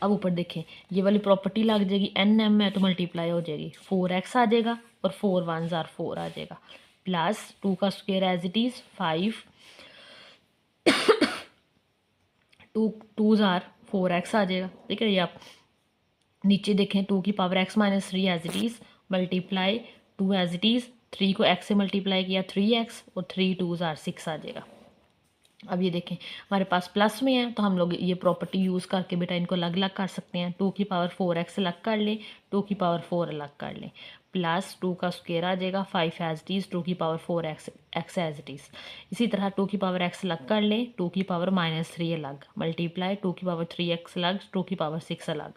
Speaker 1: अब ऊपर देखें, ये वाली प्रॉपर्टी लग जाएगी, एन एम है तो मल्टीप्लाई हो जाएगी, 4x आ जाएगा और 4 1s आर 4 आ जाएगा, प्लस 2 का square as it is 5, 2 2s आर 4x आ जाएगा, ठीक है। ये आप नीचे देखें, 2 की power x minus 3 as it is multiply 2 as it is, 3 को x से मल्टीप्लाई किया 3x और 3 2s आर 6 आ जाएगा। अब ये देखें हमारे पास प्लस में है तो हम लोग ये प्रॉपर्टी यूज़ करके बेटा इनको अलग अलग कर सकते हैं। 2 की पावर 4x अलग कर लें, 2 की पावर 4 अलग कर लें, प्लस 2 का स्क्वायर आ जाएगा 5 एज इट इज़, 2 की power 4x x as it is. इसी तरह 2 की पावर x अलग कर लें, 2 की पावर माइनस 3 अलग, मल्टीप्लाई 2 की पावर 3x अलग, 2 की पावर 6 अलग।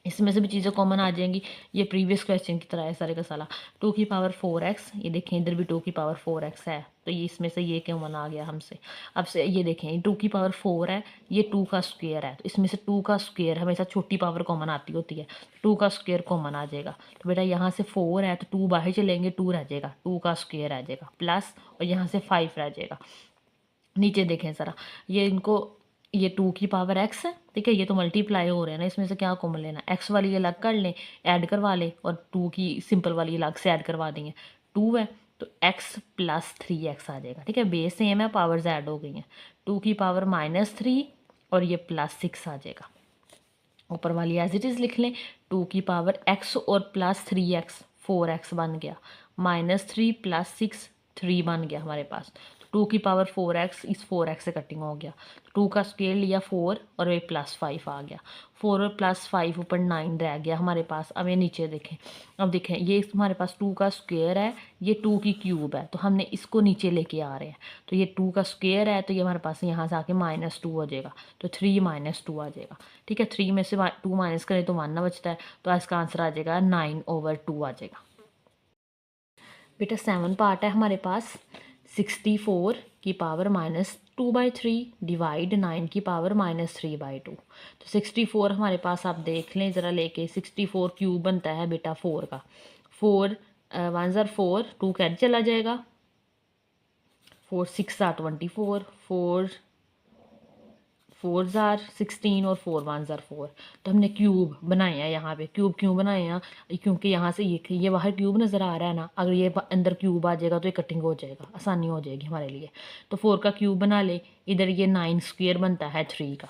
Speaker 1: इसमें से भी चीज़ें कॉमन आ जाएंगी। ये प्रीवियस क्वेश्चन की तरह है सारे का सारा। 2 की पावर 4x, ये देखें इधर भी 2 की पावर 4x है तो ये इसमें से ये कॉमन आ गया हमसे। अब से ये देखें 2 की पावर 4 है, ये 2 का स्क्वायर है तो इसमें से 2 का स्क्वायर हमेशा छोटी पावर कॉमन आती होती है, 2 का स्क्वायर कॉमन आ जाएगा। तो बेटा यहाँ से 4 है तो 2 बाहर चलेंगे, 2 रह जाएगा, 2 का स्क्वायर आ जाएगा, प्लस और यहाँ से 5 रह जाएगा। नीचे देखें ज़रा, ये इनको, ये 2 की पावर x है, ठीक है। ये तो मल्टीप्लाई हो रहे हैं ना, इसमें से क्या कॉमन लेना, x वाली अलग कर लें, ऐड करवा लें और 2 की सिंपल वाली अलग से ऐड करवा देंगे। 2 है तो x प्लस 3x आ जाएगा, ठीक है। बेस सेम है, पावर्स ऐड हो गई हैं। 2 की पावर माइनस 3 और ये प्लस 6 आ जाएगा। ऊपर वाली एज इट इज़ लिख लें, 2 की पावर x और प्लस 3x 4x बन गया, माइनस 3 प्लस 6 3 बन गया हमारे पास। 2 की पावर 4x इस 4x से कटिंग हो गया, 2 का स्क्वायर लिया 4 और ये प्लस 5 आ गया, 4 और प्लस 5 ऊपर 9 रह गया हमारे पास। अब ये नीचे देखें, अब देखें ये हमारे पास 2 का स्क्वायर है, ये 2 की क्यूब है तो हमने इसको नीचे लेके आ रहे हैं। तो ये 2 का स्क्वायर है तो ये हमारे पास यहाँ से आके माइनस 2 हो जाएगा, तो 3 माइनस 2 आ जाएगा, ठीक है। 3 में से 2 माइनस करें तो 1 ना बचता है, तो इसका आंसर आ जाएगा 9/2 आ जाएगा। बेटा 7 पार्ट है हमारे पास, 64 की पावर -2/3 डिवाइड 9 की पावर -3/2। तो 64 हमारे पास आप देख लें ज़रा लेके, 64 क्यूब बनता है बेटा 4 का, 4 1s आर 4, 2 कैरी चला जाएगा, 4 6 आर 24, 4 आर 16 और 4 1s आर 4। तो हमने क्यूब बनाए हैं यहाँ पे। क्यूब क्यों बनाए हैं, क्योंकि यहाँ से ये बाहर क्यूब नज़र आ रहा है ना, अगर ये अंदर क्यूब आ जाएगा तो ये कटिंग हो जाएगा, आसानी हो जाएगी हमारे लिए। तो 4 का क्यूब बना ले, इधर ये 9 स्क्वायर बनता है 3 का।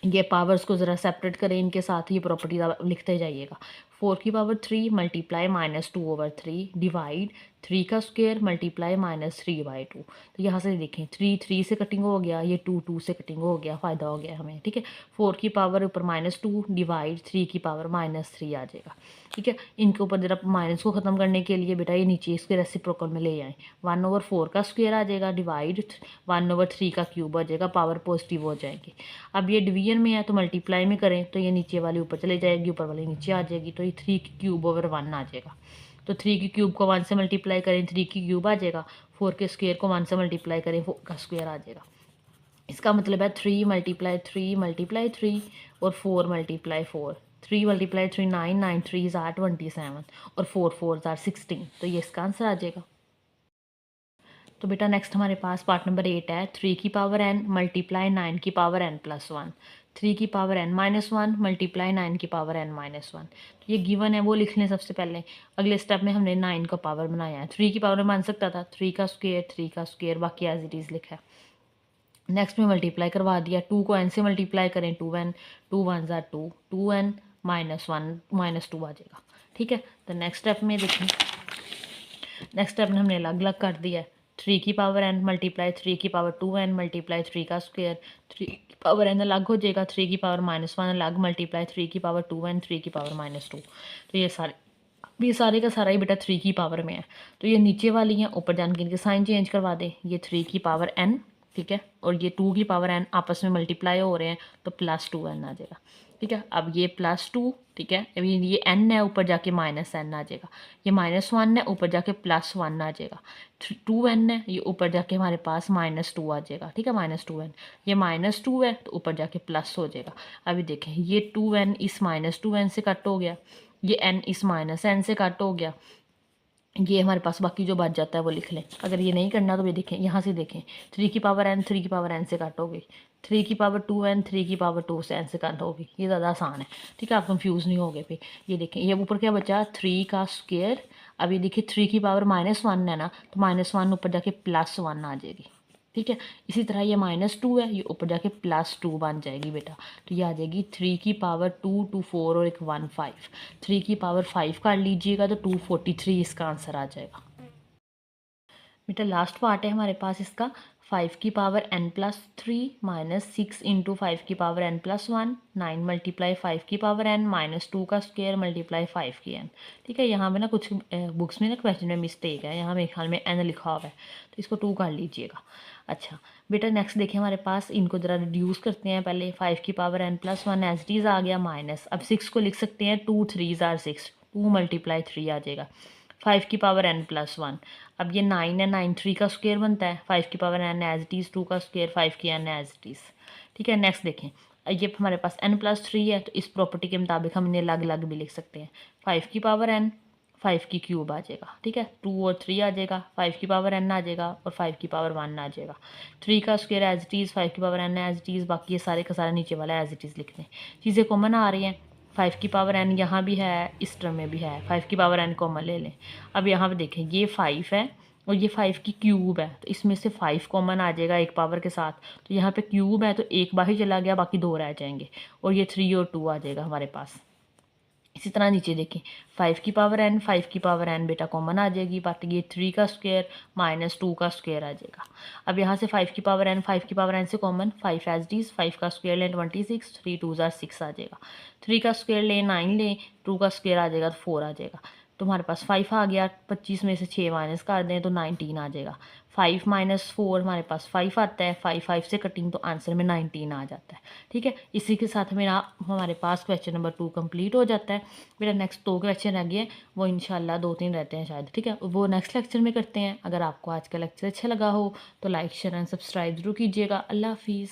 Speaker 1: ये पावर्स को ज़रा सेपरेट करें, इनके साथ ही प्रॉपर्टी लिखते जाइएगा। 4 की पावर 3 मल्टीप्लाई -2/3 डिवाइड 3 का स्क्वायर मल्टीप्लाई -3/2। तो यहाँ से देखें 3 3 से कटिंग हो गया, ये 2 2 से कटिंग हो गया, फ़ायदा हो गया हमें, ठीक है। 4 की पावर ऊपर -2 डिवाइड 3 की पावर -3 आ जाएगा, ठीक है। इनके ऊपर जरा माइनस को ख़त्म करने के लिए बेटा ये नीचे इसके रेसिप्रोकल में ले आएँ, 1/4 का स्क्वायर आ जाएगा डिवाइड 1/3 का क्यूब आ जाएगा, पावर पॉजिटिव हो जाएगी। अब ये डिवीजन में है तो मल्टीप्लाई में करें तो ये नीचे वाली ऊपर चले जाएगी, ऊपर वाली नीचे आ जाएगी, तो ये 3 की क्यूब ओवर 1 आ जाएगा। तो 3 की क्यूब को 1 से मल्टीप्लाई करें, 3 की क्यूब आ जाएगा, 4 के स्क्वायर को 1 से मल्टीप्लाई करें, 4 का स्क्वायर आ जाएगा। इसका मतलब है 3 × 3 × 3 और 4 × 4, 3 × 3 9, 9 3s आर 27 और 4 4s आर 16। तो ये इसका आंसर आ जाएगा। तो बेटा नेक्स्ट हमारे पास पार्ट नंबर 8 है, 3 की पावर n मल्टीप्लाई 9 की पावर n+1, 3 की पावर n-1 मल्टीप्लाई 9 की पावर n-1। तो ये गिवन है, वो लिख लें सबसे पहले। अगले स्टेप में हमने 9 का पावर बनाया है, 3 की पावर में बन सकता था 3 का स्क्वायर, 3 का स्क्वायर, बाकी एज इट इज़ लिखा है। नेक्स्ट में मल्टीप्लाई करवा दिया, 2 को n से मल्टीप्लाई करें 2n, 2 1s आर 2, 2n -1 -2 आ जाएगा, ठीक है। तो नेक्स्ट स्टेप में देखें, नेक्स्ट स्टेप में हमने अलग अलग कर दिया है, 3 की पावर n मल्टीप्लाई 3 की पावर 2n मल्टीप्लाई 3 का स्क्वायर, 3 की पावर n अलग हो जाएगा, 3 की पावर -1 अलग मल्टीप्लाई 3 की पावर 2n 3 की पावर -2। तो ये सारे का सारा ही बेटा 3 की पावर में है। तो ये नीचे वाली हैं, ऊपर जान के इनके साइन चेंज करवा दे, ये 3 की पावर n, ठीक है, और ये 2 की पावर n आपस में मल्टीप्लाई हो रहे हैं तो +2n आ जाएगा, ठीक है। अब ये +2, ठीक है, अभी ये n है, ऊपर जाके -n आ जाएगा, ये -1 है, ऊपर जाके +1 आ जाएगा, 2n है, ये ऊपर जाके हमारे पास -2 आ जाएगा, ठीक है, -2n, ये -2 है तो ऊपर जाके प्लस हो जाएगा। अभी देखें ये 2n इस -2n से कट हो गया, ये n इस -n से कट हो गया, ये हमारे पास बाकी जो बच जाता है वो लिख लें। अगर ये नहीं करना तो ये देखें, यहाँ से देखें, 3 की पावर n 3 की पावर n से कट हो गई, 3 की पावर 2n 3 की पावर 2 से n से कट हो गई, ये ज़्यादा आसान है, ठीक है, आप कंफ्यूज नहीं हो गए फिर। ये देखें, ये ऊपर क्या बचा, 3 का स्क्वायर, अब ये देखिए 3 की पावर -1 है ना, तो -1 ऊपर जाके +1 आ जाएगी, ठीक है। इसी तरह ये -2 है, ये ऊपर जाके +2 बन जाएगी बेटा, तो ये आ जाएगी 3 की पावर 2 2 4 और एक 1 5, 3 की पावर 5 कर लीजिएगा तो 243 इसका आंसर आ जाएगा बेटा। लास्ट पार्ट है हमारे पास इसका, 5 की पावर n+3 -6 इंटू 5 की पावर n+1, 9 मल्टीप्लाई 5 की पावर n -2 का स्क्वायर मल्टीप्लाई 5 की n, ठीक है। यहाँ पे ना कुछ बुक्स में ना क्वेश्चन में मिस्टेक है, यहाँ मेरे ख्याल में n लिखा हुआ है, तो इसको 2 कर लीजिएगा। अच्छा बेटा नेक्स्ट देखिए हमारे पास, इनको ज़रा रिड्यूस करते हैं पहले, 5 की power n+1 as it is आ गया माइनस, अब 6 को लिख सकते हैं 2 3 आर 6, 2 मल्टीप्लाई 3 आ जाएगा, 5 की पावर n+1, अब ये 9 है, 9 3 का स्क्वायर बनता है, 5 की power n as it is, 2 का स्क्वायर 5 की n एज इट इज़, ठीक है। नेक्स्ट देखें, ये हमारे पास n+3 है, तो इस प्रॉपर्टी के मुताबिक हम इन्हें अलग अलग भी लिख सकते हैं, 5 की पावर n 5 की क्यूब आ जाएगा, ठीक है, 2 और 3 आ जाएगा, 5 की पावर n आ जाएगा और 5 की पावर 1 आ जाएगा, 3 का स्क्वायर एज इट इज़, 5 की power n as it is, बाकी ये सारे का सारा नीचे वाला एज इट इज़ लिख दें। चीज़ें कॉमन आ रही हैं, 5 की पावर n यहाँ भी है, इस टर्म में भी है, 5 की पावर n कॉमन ले लें। अब यहाँ पे देखें ये 5 है और ये 5 की क्यूब है, तो इसमें से 5 कॉमन आ जाएगा एक पावर के साथ, तो यहाँ पे क्यूब है तो एक बाहर चला गया, बाकी 2 रह जाएंगे, और ये 3 और 2 आ जाएगा हमारे पास। इसी तरह नीचे देखें, 5 की पावर n 5 की पावर n बेटा कॉमन आ जाएगी, बट ये 3 का स्क्वायर -2 का स्क्वायर आ जाएगा। अब यहाँ से 5 की पावर n 5 की पावर n से कॉमन, 5 एज डीज, 5 का स्क्वायर लें 26, 3 2 6 आ जाएगा, 3 का स्क्वायर लें 9 लें, 2 का स्क्वायर आ जाएगा तो 4 आ जाएगा, तो हमारे पास 5 आ गया, 25 में से 6 माइनस कर दें तो 19 आ जाएगा, 5 - 4 हमारे पास 5 आता है, 5 से कटिंग तो आंसर में 19 आ जाता है, ठीक है। इसी के साथ मेरा हमारे पास क्वेश्चन नंबर 2 कंप्लीट हो जाता है। मेरा नेक्स्ट 2 क्वेश्चन रह गए, वो इंशाल्लाह 2-3 रहते हैं शायद, ठीक है, वो नेक्स्ट लेक्चर में करते हैं। अगर आपको आज का लेक्चर अच्छा लगा हो तो लाइक शेयर एंड सब्सक्राइब जरूर कीजिएगा। अल्लाह हाफिज़।